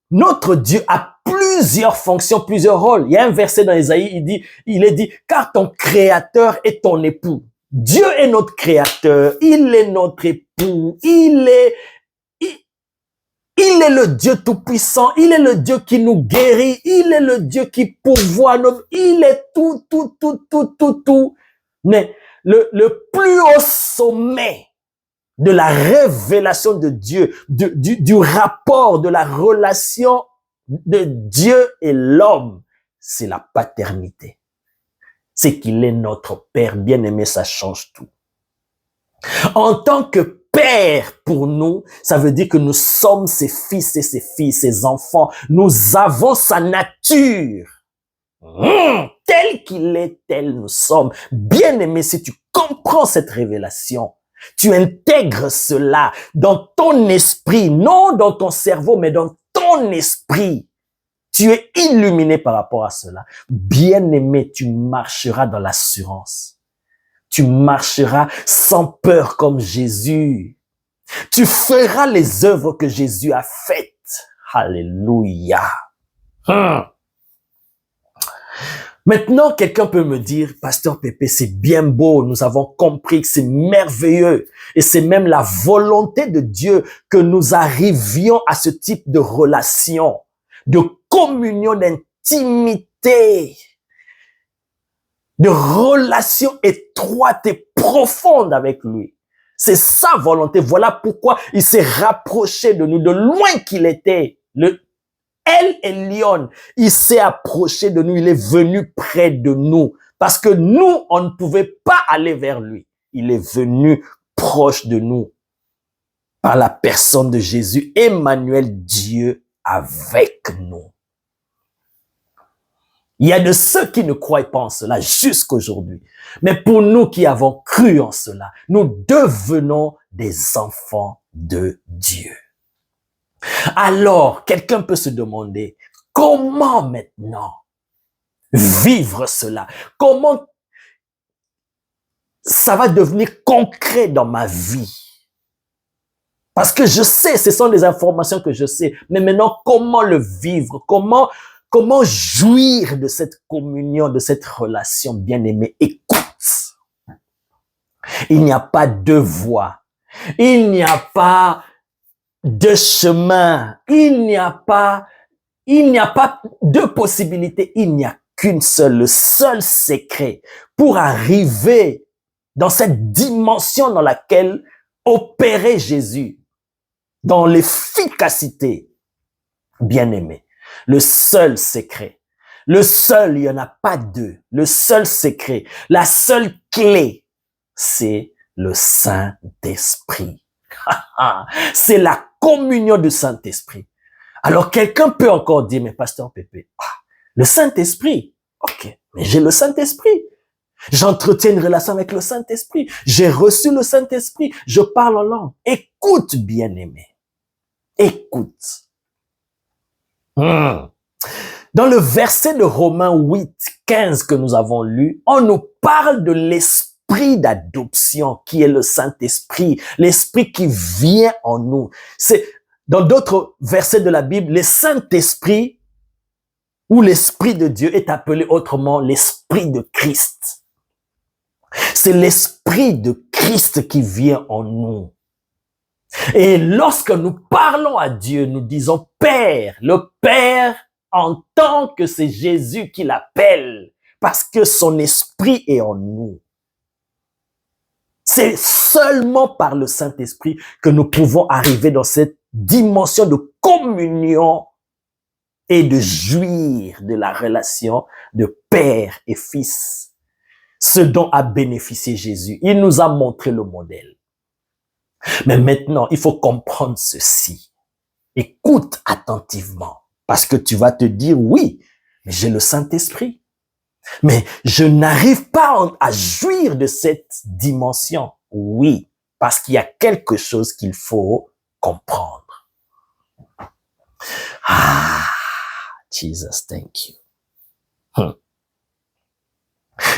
notre Dieu a plusieurs fonctions, plusieurs rôles. Il y a un verset dans Ésaïe, il est dit, car ton créateur est ton époux. Dieu est notre créateur, il est notre époux, il est le Dieu tout-puissant, il est le Dieu qui nous guérit, il est le Dieu qui pourvoit, il est tout. Mais le plus haut sommet de la révélation de Dieu, du rapport, de la relation de Dieu et l'homme, c'est la paternité. C'est qu'il est notre Père bien-aimé, ça change tout. En tant que Père pour nous, ça veut dire que nous sommes ses fils et ses filles, ses enfants. Nous avons sa nature. Tel qu'il est, tel nous sommes. Bien-aimé, si tu comprends cette révélation, tu intègres cela dans ton esprit, non dans ton cerveau, mais dans ton esprit. Tu es illuminé par rapport à cela. Bien-aimé, tu marcheras dans l'assurance. Tu marcheras sans peur comme Jésus. Tu feras les œuvres que Jésus a faites. Alléluia. Maintenant, quelqu'un peut me dire, Pasteur Pépé, c'est bien beau, nous avons compris que c'est merveilleux et c'est même la volonté de Dieu que nous arrivions à ce type de relation, de communion, d'intimité, de relation étroite et profonde avec lui. C'est sa volonté. Voilà pourquoi il s'est rapproché de nous, de loin qu'il était. El Elyon, il s'est approché de nous, il est venu près de nous. Parce que nous, on ne pouvait pas aller vers lui. Il est venu proche de nous. Par la personne de Jésus, Emmanuel, Dieu avec nous. Il y a de ceux qui ne croient pas en cela jusqu'aujourd'hui. Mais pour nous qui avons cru en cela, nous devenons des enfants de Dieu. Alors, quelqu'un peut se demander, comment maintenant vivre cela? Comment ça va devenir concret dans ma vie? Parce que je sais, ce sont des informations que je sais. Mais maintenant, comment le vivre? Comment jouir de cette communion, de cette relation bien-aimée? Écoute, il n'y a pas deux voies. Il n'y a pas deux chemins. Il n'y a pas deux possibilités. Il n'y a qu'une seule. Le seul secret pour arriver dans cette dimension dans laquelle opérait Jésus, dans l'efficacité, bien-aimé, Le seul secret. Le seul, il n'y en a pas deux. Le seul secret, la seule clé, c'est le Saint-Esprit. C'est la communion du Saint-Esprit. Alors quelqu'un peut encore dire, mais pasteur Pépé, le Saint-Esprit, ok, mais j'ai le Saint-Esprit. J'entretiens une relation avec le Saint-Esprit. J'ai reçu le Saint-Esprit. Je parle en langue. Écoute, bien-aimé. Écoute. Dans le verset de Romains 8, 15 que nous avons lu, on nous parle de l'esprit d'adoption qui est le Saint-Esprit, l'esprit qui vient en nous. C'est dans d'autres versets de la Bible, le Saint-Esprit ou l'Esprit de Dieu est appelé autrement l'Esprit de Christ. C'est l'Esprit de Christ qui vient en nous. Et lorsque nous parlons à Dieu, nous disons Père. Le Père entend que c'est Jésus qui l'appelle parce que son esprit est en nous. C'est seulement par le Saint-Esprit que nous pouvons arriver dans cette dimension de communion et de jouir de la relation de père et fils. Ce dont a bénéficié Jésus. Il nous a montré le modèle. Mais maintenant, il faut comprendre ceci. Écoute attentivement. Parce que tu vas te dire, oui, mais j'ai le Saint-Esprit. Mais je n'arrive pas à jouir de cette dimension. Oui, parce qu'il y a quelque chose qu'il faut comprendre. Jesus, thank you.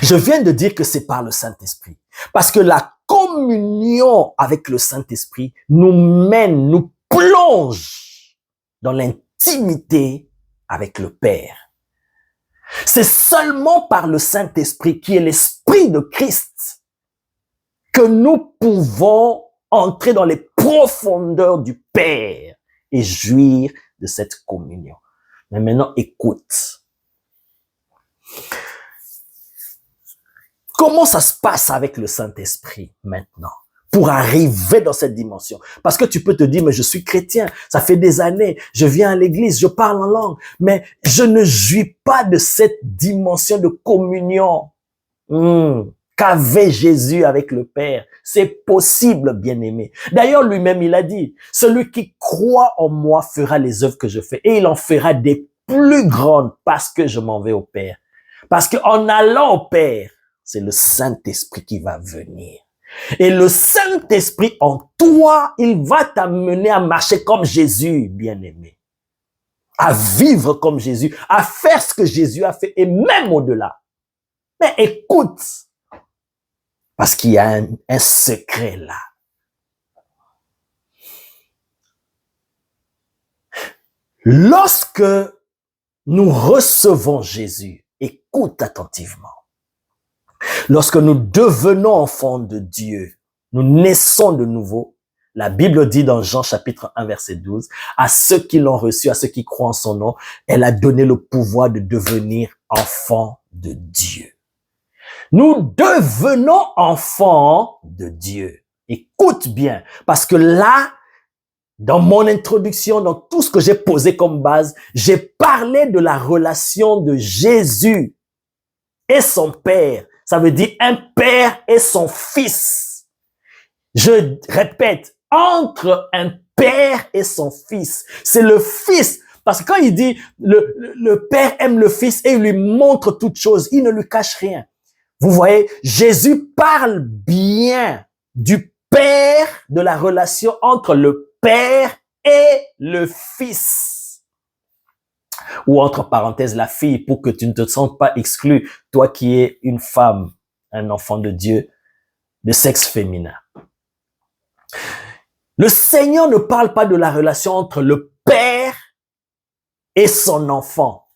Je viens de dire que c'est par le Saint-Esprit. Parce que la communion avec le Saint-Esprit nous mène, nous plonge dans l'intimité avec le Père. C'est seulement par le Saint-Esprit, qui est l'Esprit de Christ, que nous pouvons entrer dans les profondeurs du Père et jouir de cette communion. Mais maintenant, écoute. Comment ça se passe avec le Saint-Esprit maintenant pour arriver dans cette dimension? Parce que tu peux te dire, mais je suis chrétien, ça fait des années, je viens à l'église, je parle en langue, mais je ne jouis pas de cette dimension de communion qu'avait Jésus avec le Père. C'est possible, bien-aimé. D'ailleurs, lui-même, il a dit, celui qui croit en moi fera les œuvres que je fais et il en fera des plus grandes parce que je m'en vais au Père. Parce qu'en allant au Père, c'est le Saint-Esprit qui va venir. Et le Saint-Esprit en toi, il va t'amener à marcher comme Jésus, bien-aimé. À vivre comme Jésus, à faire ce que Jésus a fait et même au-delà. Mais écoute, parce qu'il y a un secret là. Lorsque nous recevons Jésus, écoute attentivement. Lorsque nous devenons enfants de Dieu, nous naissons de nouveau. La Bible dit dans Jean chapitre 1 verset 12, à ceux qui l'ont reçu, à ceux qui croient en son nom, elle a donné le pouvoir de devenir enfants de Dieu. Nous devenons enfants de Dieu. Écoute bien, parce que là, dans mon introduction, dans tout ce que j'ai posé comme base, j'ai parlé de la relation de Jésus et son Père. Ça veut dire un père et son fils. Je répète, entre un père et son fils. C'est le fils. Parce que quand il dit le père aime le fils et il lui montre toutes choses, il ne lui cache rien. Vous voyez, Jésus parle bien du père, de la relation entre le père et le fils. Ou entre parenthèses, la fille, pour que tu ne te sentes pas exclu, toi qui es une femme, un enfant de Dieu, de sexe féminin. Le Seigneur ne parle pas de la relation entre le père et son enfant.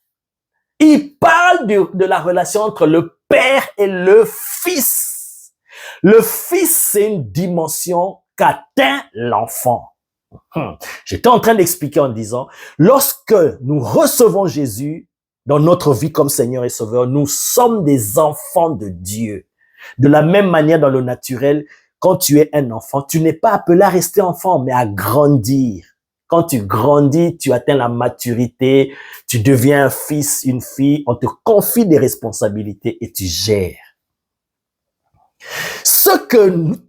Il parle de la relation entre le père et le fils. Le fils, c'est une dimension qu'atteint l'enfant. J'étais en train d'expliquer en disant, lorsque nous recevons Jésus dans notre vie comme Seigneur et Sauveur, nous sommes des enfants de Dieu. De la même manière, dans le naturel, quand tu es un enfant, tu n'es pas appelé à rester enfant, mais à grandir. Quand tu grandis, tu atteins la maturité, tu deviens un fils, une fille, on te confie des responsabilités et tu gères.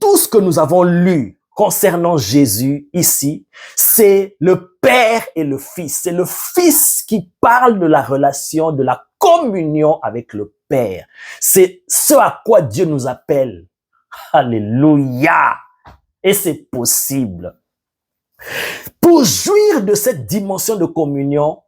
Tout ce que nous avons lu concernant Jésus ici, c'est le Père et le Fils. C'est le Fils qui parle de la relation, de la communion avec le Père. C'est ce à quoi Dieu nous appelle. Alléluia! Et c'est possible. Pour jouir de cette dimension de communion,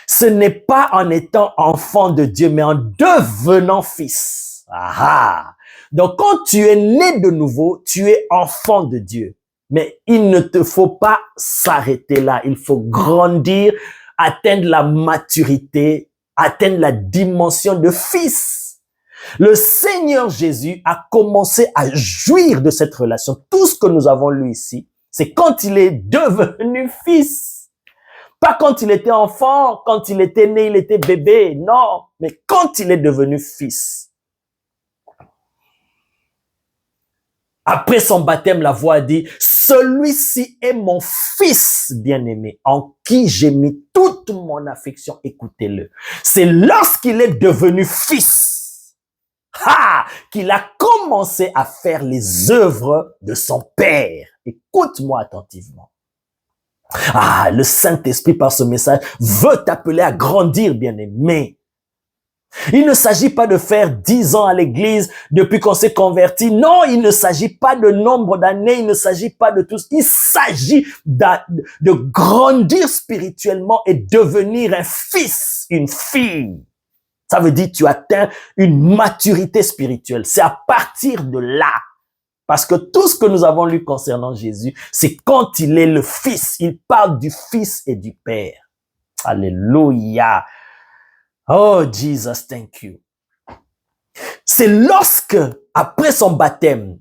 ce n'est pas en étant enfant de Dieu, mais en devenant fils. Ah! Donc, quand tu es né de nouveau, tu es enfant de Dieu. Mais il ne te faut pas s'arrêter là. Il faut grandir, atteindre la maturité, atteindre la dimension de fils. Le Seigneur Jésus a commencé à jouir de cette relation. Tout ce que nous avons lu ici, c'est quand il est devenu fils. Pas quand il était enfant, quand il était né, il était bébé. Non, mais quand il est devenu fils. Après son baptême, la voix dit, celui-ci est mon fils bien-aimé, en qui j'ai mis toute mon affection, écoutez-le. C'est lorsqu'il est devenu fils, qu'il a commencé à faire les œuvres de son Père. Écoute-moi attentivement. Le Saint-Esprit, par ce message, veut t'appeler à grandir, bien-aimé. Il ne s'agit pas de faire 10 ans à l'église depuis qu'on s'est converti. Non, il ne s'agit pas de nombre d'années, il ne s'agit pas de tout. Il s'agit de grandir spirituellement et devenir un fils, une fille. Ça veut dire que tu atteins une maturité spirituelle. C'est à partir de là. Parce que tout ce que nous avons lu concernant Jésus, c'est quand il est le Fils. Il parle du Fils et du Père. Alléluia. Oh, Jesus, thank you. C'est lorsque, après son baptême,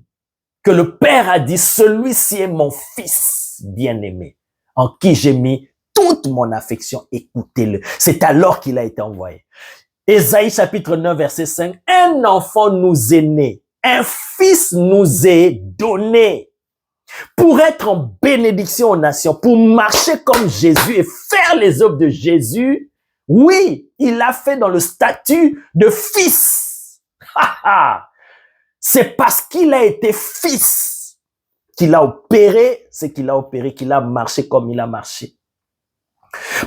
que le Père a dit, celui-ci est mon Fils bien-aimé, en qui j'ai mis toute mon affection, écoutez-le. C'est alors qu'il a été envoyé. Ésaïe chapitre 9, verset 5, un enfant nous est né, un fils nous est donné pour être en bénédiction aux nations, pour marcher comme Jésus et faire les œuvres de Jésus. Oui, il l'a fait dans le statut de fils. C'est parce qu'il a été fils qu'il a opéré ce qu'il a opéré, qu'il a marché comme il a marché.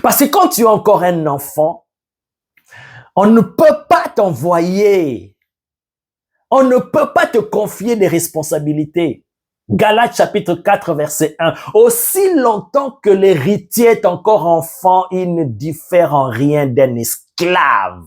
Parce que quand tu es encore un enfant, on ne peut pas t'envoyer. On ne peut pas te confier des responsabilités. Galates chapitre 4 verset 1. Aussi longtemps que l'héritier est encore enfant, il ne diffère en rien d'un esclave.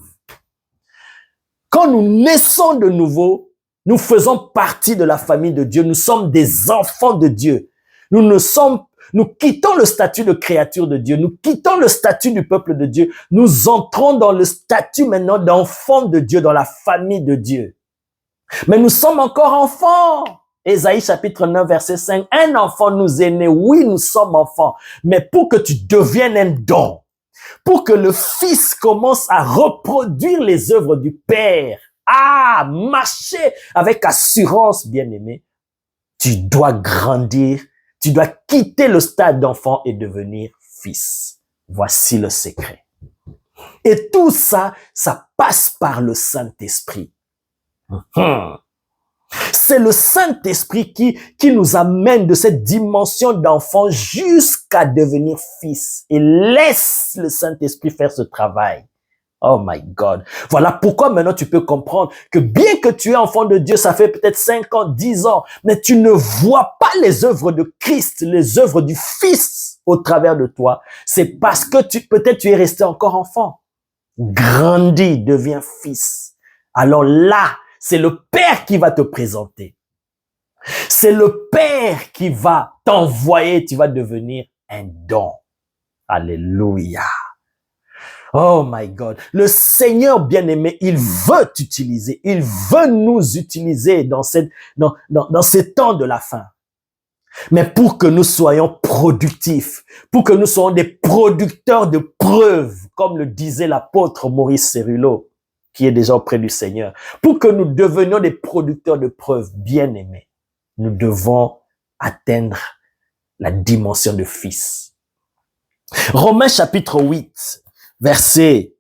Quand nous naissons de nouveau, nous faisons partie de la famille de Dieu. Nous sommes des enfants de Dieu. Nous quittons le statut de créature de Dieu. Nous quittons le statut du peuple de Dieu. Nous entrons dans le statut maintenant d'enfant de Dieu, dans la famille de Dieu. Mais nous sommes encore enfants. Ésaïe chapitre 9 verset 5. Un enfant nous est né. Oui, nous sommes enfants. Mais pour que tu deviennes un don, pour que le Fils commence à reproduire les œuvres du Père, marcher avec assurance, bien-aimé, tu dois grandir, tu dois quitter le stade d'enfant et devenir fils. Voici le secret. Et tout ça, ça passe par le Saint-Esprit. C'est le Saint-Esprit qui nous amène de cette dimension d'enfant jusqu'à devenir fils. Et laisse le Saint-Esprit faire ce travail. Oh my God. Voilà pourquoi maintenant tu peux comprendre que bien que tu es enfant de Dieu, ça fait peut-être 5 ans, 10 ans, mais tu ne vois pas les œuvres de Christ, les œuvres du Fils au travers de toi. C'est parce que peut-être tu es resté encore enfant. Grandis, deviens fils. Alors là, c'est le Père qui va te présenter. C'est le Père qui va t'envoyer, tu vas devenir un don. Alléluia. Oh my God. Le Seigneur bien-aimé, il veut t'utiliser. Il veut nous utiliser dans ces temps de la fin. Mais pour que nous soyons productifs, pour que nous soyons des producteurs de preuves, comme le disait l'apôtre Maurice Cérulo, qui est déjà auprès du Seigneur, pour que nous devenions des producteurs de preuves bien-aimés, nous devons atteindre la dimension de fils. Romains chapitre 8, verset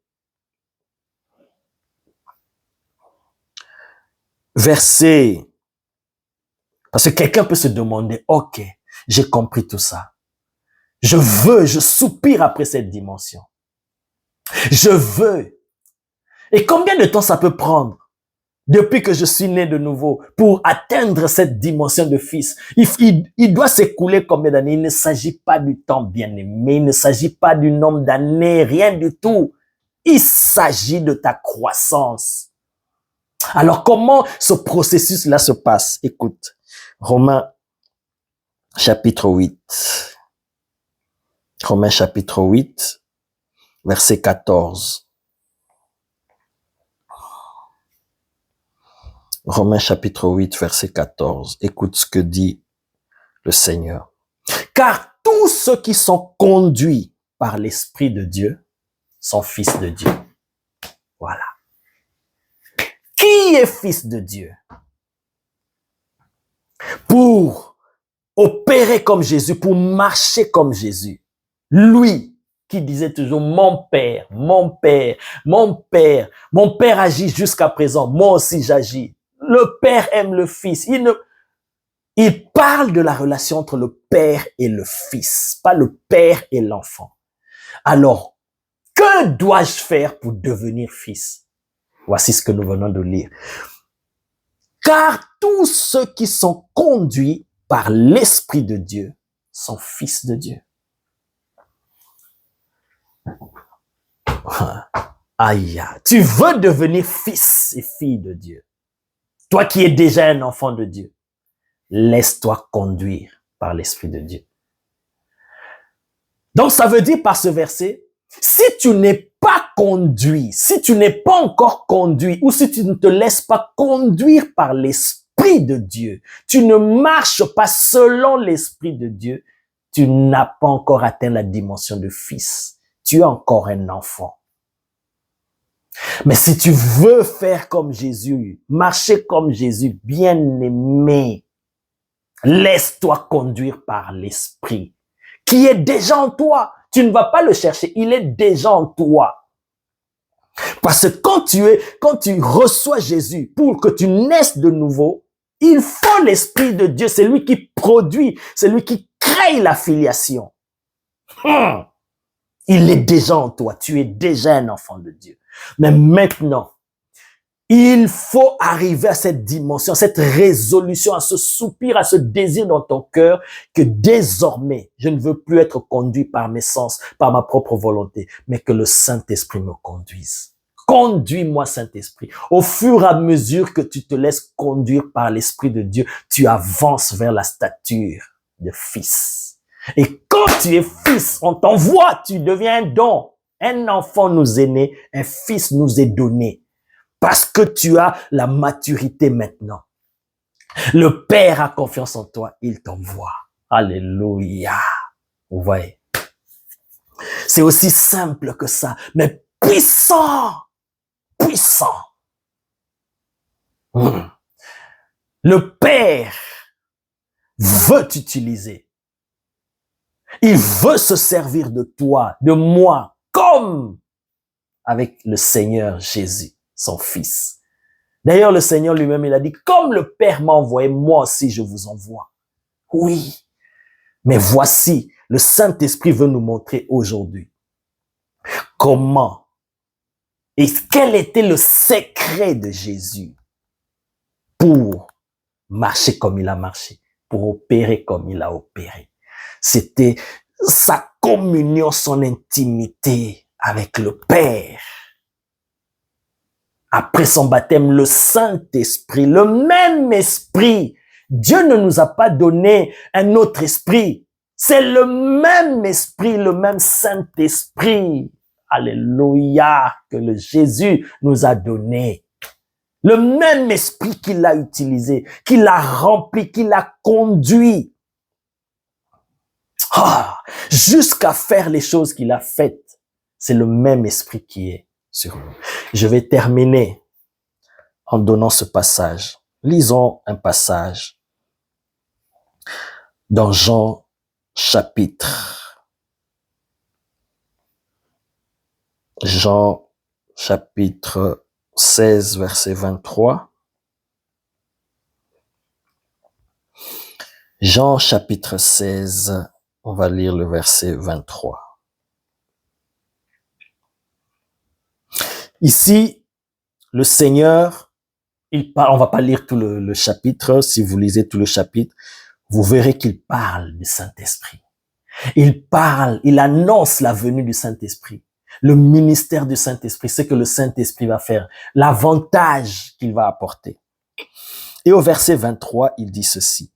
'Parce que quelqu'un peut se demander, ok, j'ai compris tout ça. Je soupire après cette dimension. Je veux. Et combien de temps ça peut prendre depuis que je suis né de nouveau pour atteindre cette dimension de fils? Il doit s'écouler combien d'années? Il ne s'agit pas du temps, bien-aimé. Il ne s'agit pas du nombre d'années, rien du tout. Il s'agit de ta croissance. Alors, comment ce processus-là se passe? Écoute, Romains chapitre 8. Romains chapitre 8, verset 14. Romains chapitre 8, verset 14. Écoute ce que dit le Seigneur. Car tous ceux qui sont conduits par l'Esprit de Dieu sont fils de Dieu. Voilà. Qui est fils de Dieu? Pour opérer comme Jésus, pour marcher comme Jésus. Lui qui disait toujours, mon Père, mon Père, mon Père, mon Père agit jusqu'à présent, moi aussi j'agis. Le Père aime le Fils. Il parle de la relation entre le Père et le Fils, pas le Père et l'enfant. Alors, que dois-je faire pour devenir fils? Voici ce que nous venons de lire. Car tous ceux qui sont conduits par l'Esprit de Dieu sont fils de Dieu. Aïe, tu veux devenir fils et fille de Dieu. Toi qui es déjà un enfant de Dieu, laisse-toi conduire par l'Esprit de Dieu. Donc, ça veut dire par ce verset, si tu n'es pas conduit, si tu n'es pas encore conduit, ou si tu ne te laisses pas conduire par l'Esprit de Dieu, tu ne marches pas selon l'Esprit de Dieu, tu n'as pas encore atteint la dimension de fils. Tu es encore un enfant. Mais si tu veux faire comme Jésus, marcher comme Jésus, bien-aimé, laisse-toi conduire par l'Esprit qui est déjà en toi. Tu ne vas pas le chercher, il est déjà en toi. Parce que quand tu reçois Jésus pour que tu naisses de nouveau, il faut l'Esprit de Dieu, c'est lui qui produit, c'est lui qui crée la filiation. Il est déjà en toi, tu es déjà un enfant de Dieu. Mais maintenant, il faut arriver à cette dimension, à cette résolution, à ce soupir, à ce désir dans ton cœur que désormais, je ne veux plus être conduit par mes sens, par ma propre volonté, mais que le Saint-Esprit me conduise. Conduis-moi, Saint-Esprit. Au fur et à mesure que tu te laisses conduire par l'Esprit de Dieu, tu avances vers la stature de fils. Et quand tu es fils, on t'envoie, tu deviens un don. Un enfant nous est né, un fils nous est donné. Parce que tu as la maturité maintenant. Le Père a confiance en toi, il t'envoie. Alléluia. Vous voyez. C'est aussi simple que ça, mais puissant. Puissant. Le Père veut t'utiliser. Il veut se servir de toi, de moi, comme avec le Seigneur Jésus, son Fils. D'ailleurs, le Seigneur lui-même, il a dit, comme le Père m'a envoyé, moi aussi je vous envoie. Oui, mais voici, le Saint-Esprit veut nous montrer aujourd'hui comment et quel était le secret de Jésus pour marcher comme il a marché, pour opérer comme il a opéré. C'était sa communion, son intimité avec le Père. Après son baptême, le Saint-Esprit, le même esprit. Dieu ne nous a pas donné un autre esprit. C'est le même esprit, le même Saint-Esprit. Alléluia, que le Jésus nous a donné. Le même esprit qu'il a utilisé, qu'il a rempli, qu'il a conduit. Jusqu'à faire les choses qu'il a faites. C'est le même esprit qui est sur nous. Je vais terminer en donnant ce passage. Lisons un passage dans Jean chapitre Jean chapitre 16, verset 23. Jean chapitre 16, on va lire le verset 23. Ici, le Seigneur, il parle, on va pas lire tout le chapitre, si vous lisez tout le chapitre, vous verrez qu'il parle du Saint-Esprit. Il parle, il annonce la venue du Saint-Esprit, le ministère du Saint-Esprit, ce que le Saint-Esprit va faire, l'avantage qu'il va apporter. Et au verset 23, il dit ceci.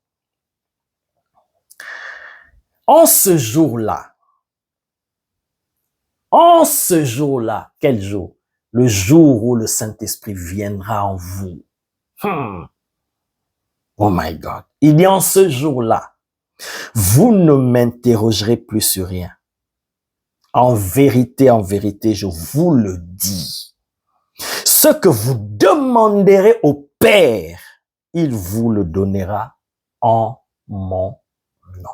En ce jour-là, quel jour? Le jour où le Saint-Esprit viendra en vous. Oh my God. Il dit en ce jour-là, vous ne m'interrogerez plus sur rien. En vérité, je vous le dis. Ce que vous demanderez au Père, il vous le donnera en mon nom.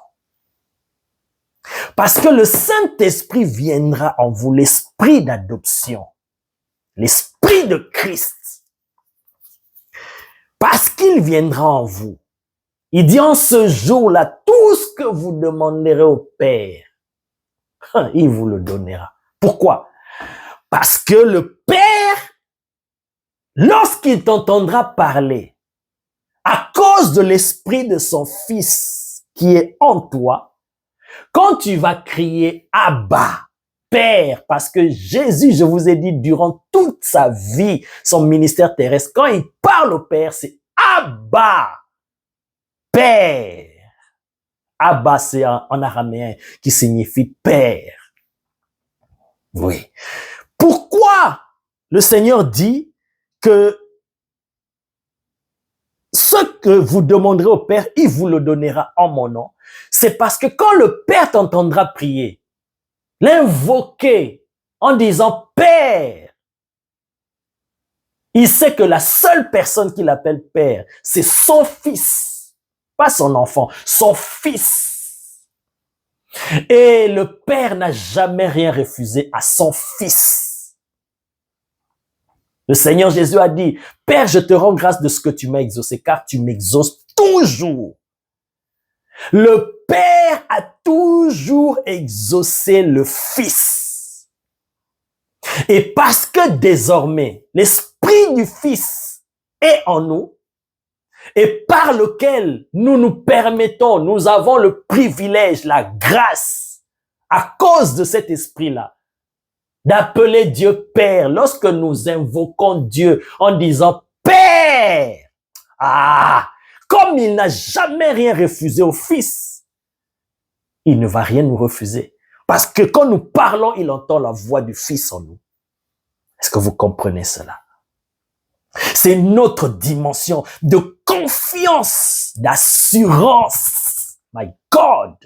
Parce que le Saint-Esprit viendra en vous, l'esprit d'adoption, l'esprit de Christ. Parce qu'il viendra en vous. Il dit en ce jour-là, tout ce que vous demanderez au Père, il vous le donnera. Pourquoi? Parce que le Père, lorsqu'il t'entendra parler, à cause de l'esprit de son Fils qui est en toi, quand tu vas crier Abba, Père, parce que Jésus, je vous ai dit, durant toute sa vie, son ministère terrestre, quand il parle au Père, c'est Abba, Père. Abba, c'est en araméen qui signifie Père. Oui. Pourquoi le Seigneur dit que ce que vous demanderez au Père, il vous le donnera en mon nom? C'est parce que quand le Père t'entendra prier, l'invoquer en disant Père, il sait que la seule personne qu'il appelle Père, c'est son Fils, pas son enfant, son Fils. Et le Père n'a jamais rien refusé à son Fils. Le Seigneur Jésus a dit, Père, je te rends grâce de ce que tu m'as exaucé, car tu m'exauces toujours. Le Père a toujours exaucé le Fils. Et parce que désormais, l'Esprit du Fils est en nous, et par lequel nous nous permettons, nous avons le privilège, la grâce, à cause de cet esprit-là, d'appeler Dieu Père. Lorsque nous invoquons Dieu en disant Père, comme il n'a jamais rien refusé au Fils, il ne va rien nous refuser. Parce que quand nous parlons, il entend la voix du Fils en nous. Est-ce que vous comprenez cela? C'est notre dimension de confiance, d'assurance. My God!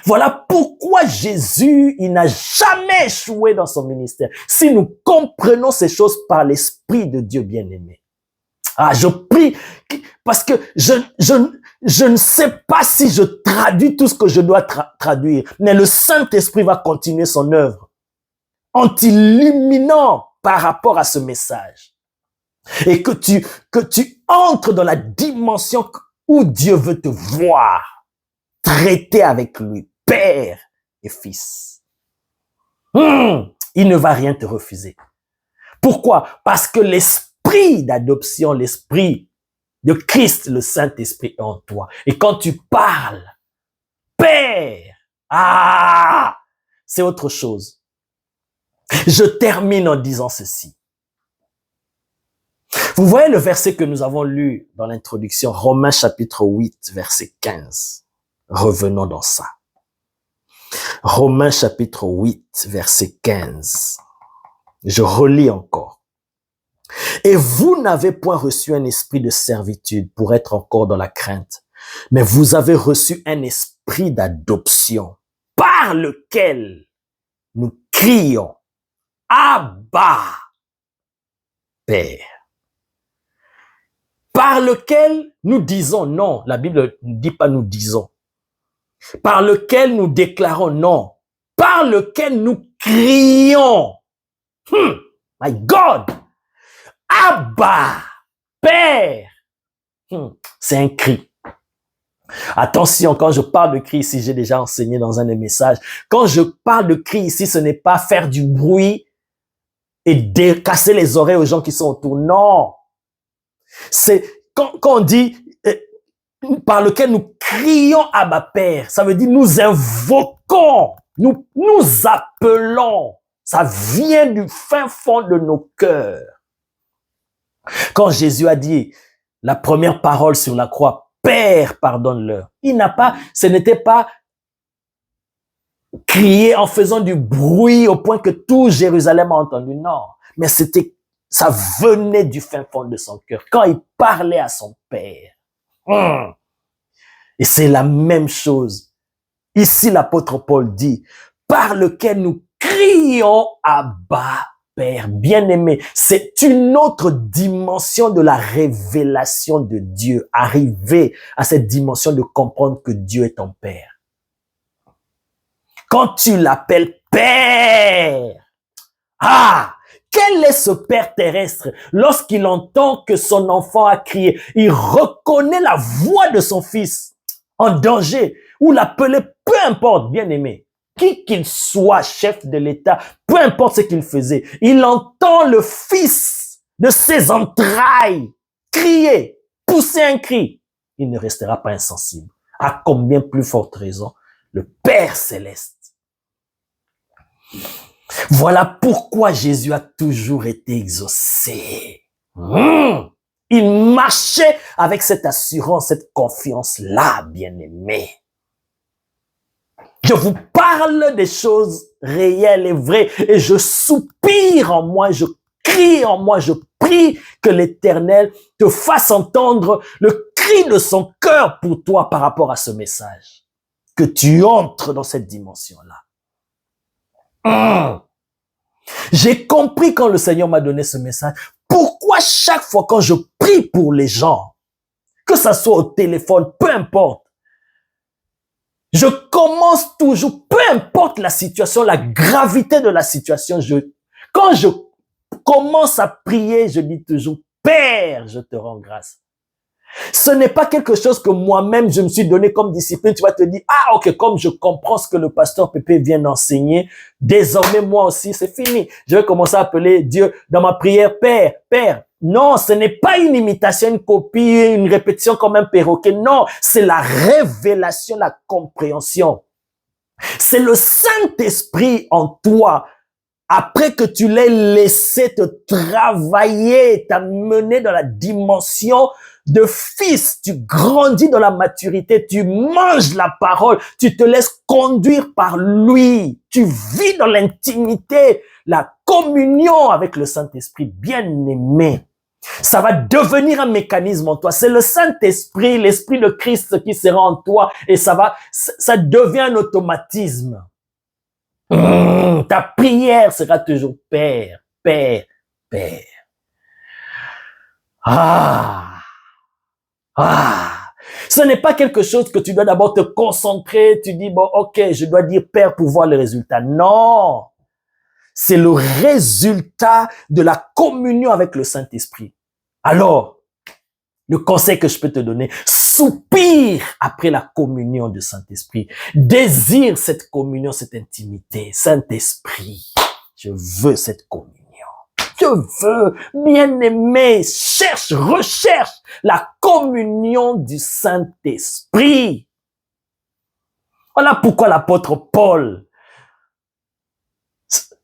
Voilà pourquoi Jésus, il n'a jamais échoué dans son ministère. Si nous comprenons ces choses par l'Esprit de Dieu bien-aimé. Je prie, parce que je ne sais pas si je traduis tout ce que je dois traduire, mais le Saint-Esprit va continuer son œuvre en t'illuminant par rapport à ce message. Et que tu entres dans la dimension où Dieu veut te voir, traiter avec lui, Père et Fils. Il ne va rien te refuser. Pourquoi? Parce que l'esprit d'adoption, l'esprit de Christ, le Saint-Esprit est en toi. Et quand tu parles, Père, c'est autre chose. Je termine en disant ceci. Vous voyez le verset que nous avons lu dans l'introduction, Romains chapitre 8, verset 15. Revenons dans ça. Romains chapitre 8, verset 15. Je relis encore. Et vous n'avez point reçu un esprit de servitude pour être encore dans la crainte, mais vous avez reçu un esprit d'adoption par lequel nous crions Abba, Père. Par lequel nous disons non. La Bible ne dit pas nous disons. Par lequel nous déclarons non. Par lequel nous crions My God! Abba! Père! C'est un cri. Attention, quand je parle de cri ici, j'ai déjà enseigné dans un des messages. Quand je parle de cri ici, ce n'est pas faire du bruit et casser les oreilles aux gens qui sont autour. Non. C'est quand on dit par lequel nous crions à ma Père, ça veut dire nous invoquons, nous appelons. Ça vient du fin fond de nos cœurs. Quand Jésus a dit la première parole sur la croix, Père, pardonne-leur. Ce n'était pas crier en faisant du bruit au point que tout Jérusalem a entendu. Non. Mais ça venait du fin fond de son cœur. Quand il parlait à son Père. Et c'est la même chose. Ici, l'apôtre Paul dit, par lequel nous crions Abba, Père bien-aimé. C'est une autre dimension de la révélation de Dieu. Arriver à cette dimension de comprendre que Dieu est ton Père. Quand tu l'appelles Père, quel est ce Père terrestre? Lorsqu'il entend que son enfant a crié, il reconnaît la voix de son fils en danger, ou l'appeler, peu importe, bien-aimé, qui qu'il soit chef de l'État, peu importe ce qu'il faisait, il entend le fils de ses entrailles crier, pousser un cri. Il ne restera pas insensible. À combien plus forte raison, le Père céleste. Voilà pourquoi Jésus a toujours été exaucé. Il marchait avec cette assurance, cette confiance-là, bien-aimé. Je vous parle des choses réelles et vraies et je soupire en moi, je crie en moi, je prie que l'Éternel te fasse entendre le cri de son cœur pour toi par rapport à ce message. Que tu entres dans cette dimension-là. J'ai compris quand le Seigneur m'a donné ce message, pourquoi chaque fois quand je prie pour les gens, que ça soit au téléphone, peu importe, je commence toujours, peu importe la situation, la gravité de la situation, quand je commence à prier, je dis toujours, Père, je te rends grâce. Ce n'est pas quelque chose que moi-même je me suis donné comme discipline. Tu vas te dire, ok, comme je comprends ce que le pasteur Pépé vient d'enseigner, désormais moi aussi, c'est fini. Je vais commencer à appeler Dieu dans ma prière, Père, Père. Non, ce n'est pas une imitation, une copie, une répétition comme un perroquet. Non, c'est la révélation, la compréhension. C'est le Saint-Esprit en toi. Après que tu l'aies laissé te travailler, t'amener dans la dimension de fils, tu grandis dans la maturité, tu manges la parole, tu te laisses conduire par lui, tu vis dans l'intimité, la communion avec le Saint-Esprit bien-aimé. Ça va devenir un mécanisme en toi. C'est le Saint-Esprit, l'Esprit de Christ qui sera en toi et ça devient un automatisme. Ta prière sera toujours Père, Père, Père. Ce n'est pas quelque chose que tu dois d'abord te concentrer, tu dis, bon, ok, je dois dire Père pour voir le résultat. Non! C'est le résultat de la communion avec le Saint-Esprit. Alors, le conseil que je peux te donner, soupire après la communion du Saint-Esprit. Désire cette communion, cette intimité. Saint-Esprit, je veux cette communion. Je veux, bien-aimé, recherche la communion du Saint-Esprit. Voilà pourquoi l'apôtre Paul,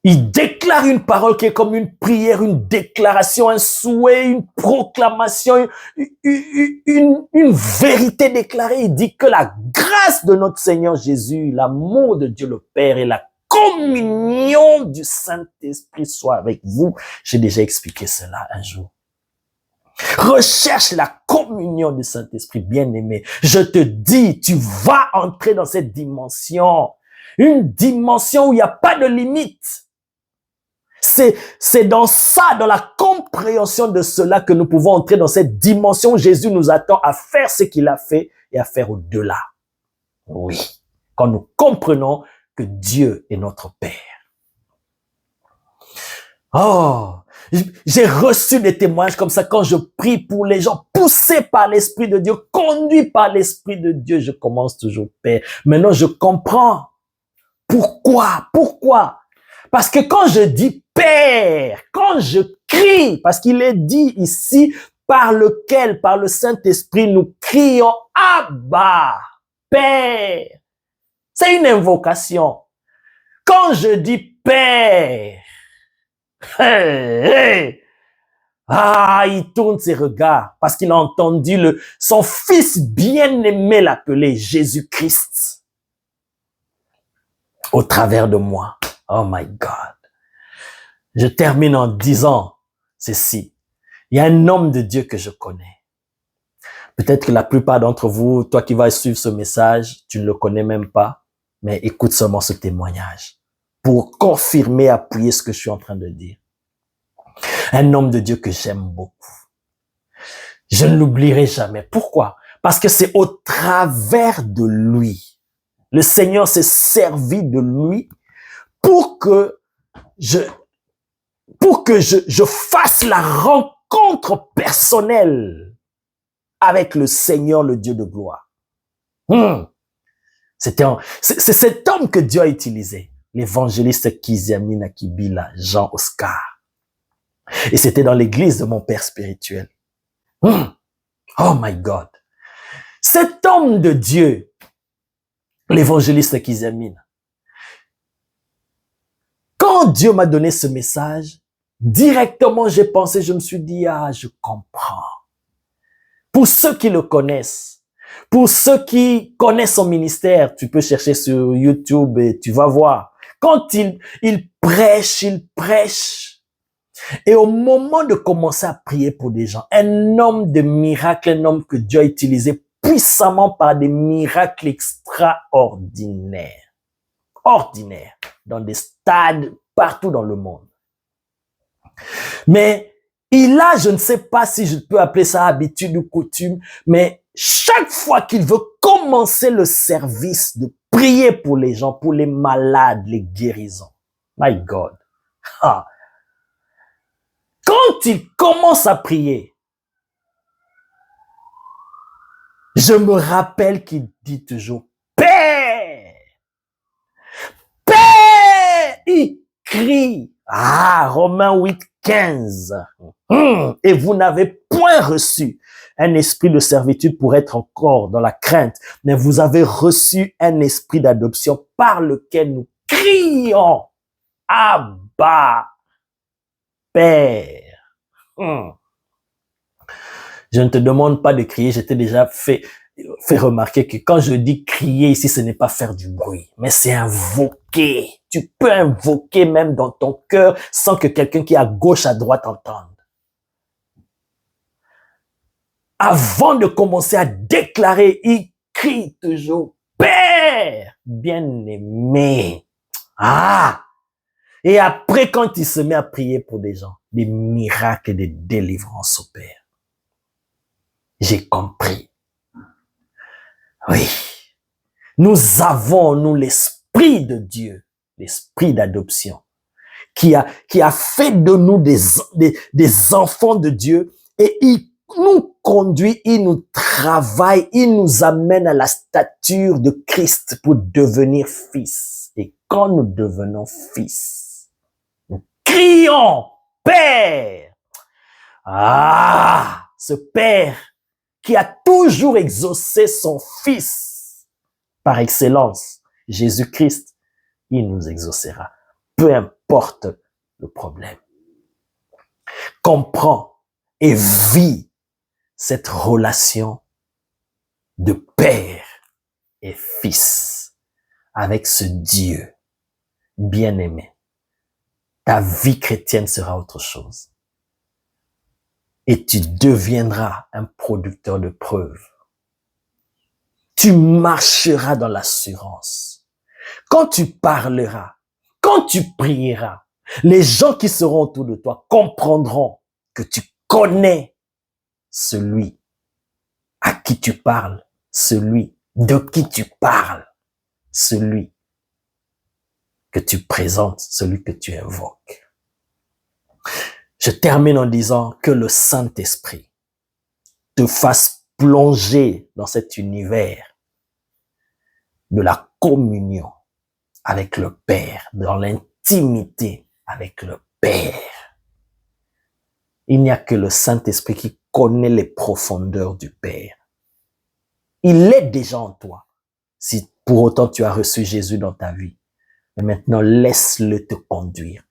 il déclare une parole qui est comme une prière, une déclaration, un souhait, une proclamation, une vérité déclarée. Il dit que la grâce de notre Seigneur Jésus, l'amour de Dieu le Père et la communion du Saint-Esprit soit avec vous. J'ai déjà expliqué cela un jour. Recherche la communion du Saint-Esprit, bien-aimé. Je te dis, tu vas entrer dans cette dimension. Une dimension où il n'y a pas de limite. C'est dans ça, dans la compréhension de cela que nous pouvons entrer dans cette dimension où Jésus nous attend à faire ce qu'il a fait et à faire au-delà. Oui, quand nous comprenons que Dieu est notre Père. Oh, j'ai reçu des témoignages comme ça quand je prie pour les gens, poussé par l'Esprit de Dieu, conduit par l'Esprit de Dieu. Je commence toujours Père. Maintenant, je comprends. Pourquoi? Parce que quand je dis Père, quand je crie, parce qu'il est dit ici, par lequel, par le Saint-Esprit, nous crions Abba, Père. C'est une invocation. Quand je dis Père, hey, hey, il tourne ses regards parce qu'il a entendu son fils bien-aimé l'appeler Jésus-Christ au travers de moi. Oh my God. Je termine en disant ceci. Il y a un homme de Dieu que je connais. Peut-être que la plupart d'entre vous, toi qui vas suivre ce message, tu ne le connais même pas, mais écoute seulement ce témoignage pour confirmer, appuyer ce que je suis en train de dire. Un homme de Dieu que j'aime beaucoup. Je ne l'oublierai jamais. Pourquoi? Parce que c'est au travers de lui. Le Seigneur s'est servi de lui pour que je fasse la rencontre personnelle avec le Seigneur, le Dieu de gloire. C'est cet homme que Dieu a utilisé, l'évangéliste Kiziamina Kibila, Jean Oscar. Et c'était dans l'église de mon père spirituel. Oh my God. Cet homme de Dieu, l'évangéliste Kiziamina, quand Dieu m'a donné ce message, directement j'ai pensé, je me suis dit, je comprends. Pour ceux qui le connaissent, pour ceux qui connaissent son ministère, tu peux chercher sur YouTube et tu vas voir. Quand il prêche. Et au moment de commencer à prier pour des gens, un homme de miracle, un homme que Dieu a utilisé puissamment par des miracles extraordinaires. Ordinaires. Dans des stades partout dans le monde. Mais il a, je ne sais pas si je peux appeler ça habitude ou coutume, mais chaque fois qu'il veut commencer le service de prier pour les gens, pour les malades, les guérisons. My God. Quand il commence à prier, je me rappelle qu'il dit toujours Père. Père. Il crie. Romains 8, 15. Et vous n'avez point reçu un esprit de servitude pour être encore dans la crainte, mais vous avez reçu un esprit d'adoption par lequel nous crions Abba, Père. Je ne te demande pas de crier, je t'ai déjà fait remarquer que quand je dis crier ici, ce n'est pas faire du bruit, mais c'est invoquer. Tu peux invoquer même dans ton cœur sans que quelqu'un qui est à gauche, à droite entende. Avant de commencer à déclarer, il crie toujours Père bien-aimé. Et après, quand il se met à prier pour des gens, des miracles et des délivrances opèrent. J'ai compris. Oui. Nous avons, nous, l'Esprit de Dieu, l'Esprit d'adoption, qui a fait de nous des enfants de Dieu, et il nous conduit, il nous travaille, il nous amène à la stature de Christ pour devenir fils. Et quand nous devenons fils, nous crions Père. Ce Père qui a toujours exaucé son Fils par excellence, Jésus-Christ, il nous exaucera. Peu importe le problème. Comprends et vis cette relation de père et fils avec ce Dieu bien-aimé. Ta vie chrétienne sera autre chose. Et tu deviendras un producteur de preuves. Tu marcheras dans l'assurance. Quand tu parleras, quand tu prieras, les gens qui seront autour de toi comprendront que tu connais celui à qui tu parles, celui de qui tu parles, celui que tu présentes, celui que tu invoques. Je termine en disant que le Saint-Esprit te fasse plonger dans cet univers de la communion avec le Père, dans l'intimité avec le Père. Il n'y a que le Saint-Esprit qui connaît les profondeurs du Père. Il est déjà en toi, si pour autant tu as reçu Jésus dans ta vie. Mais maintenant, laisse-le te conduire.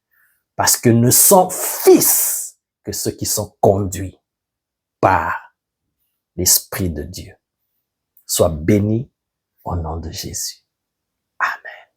Parce que ne sont fils que ceux qui sont conduits par l'Esprit de Dieu. Sois béni au nom de Jésus.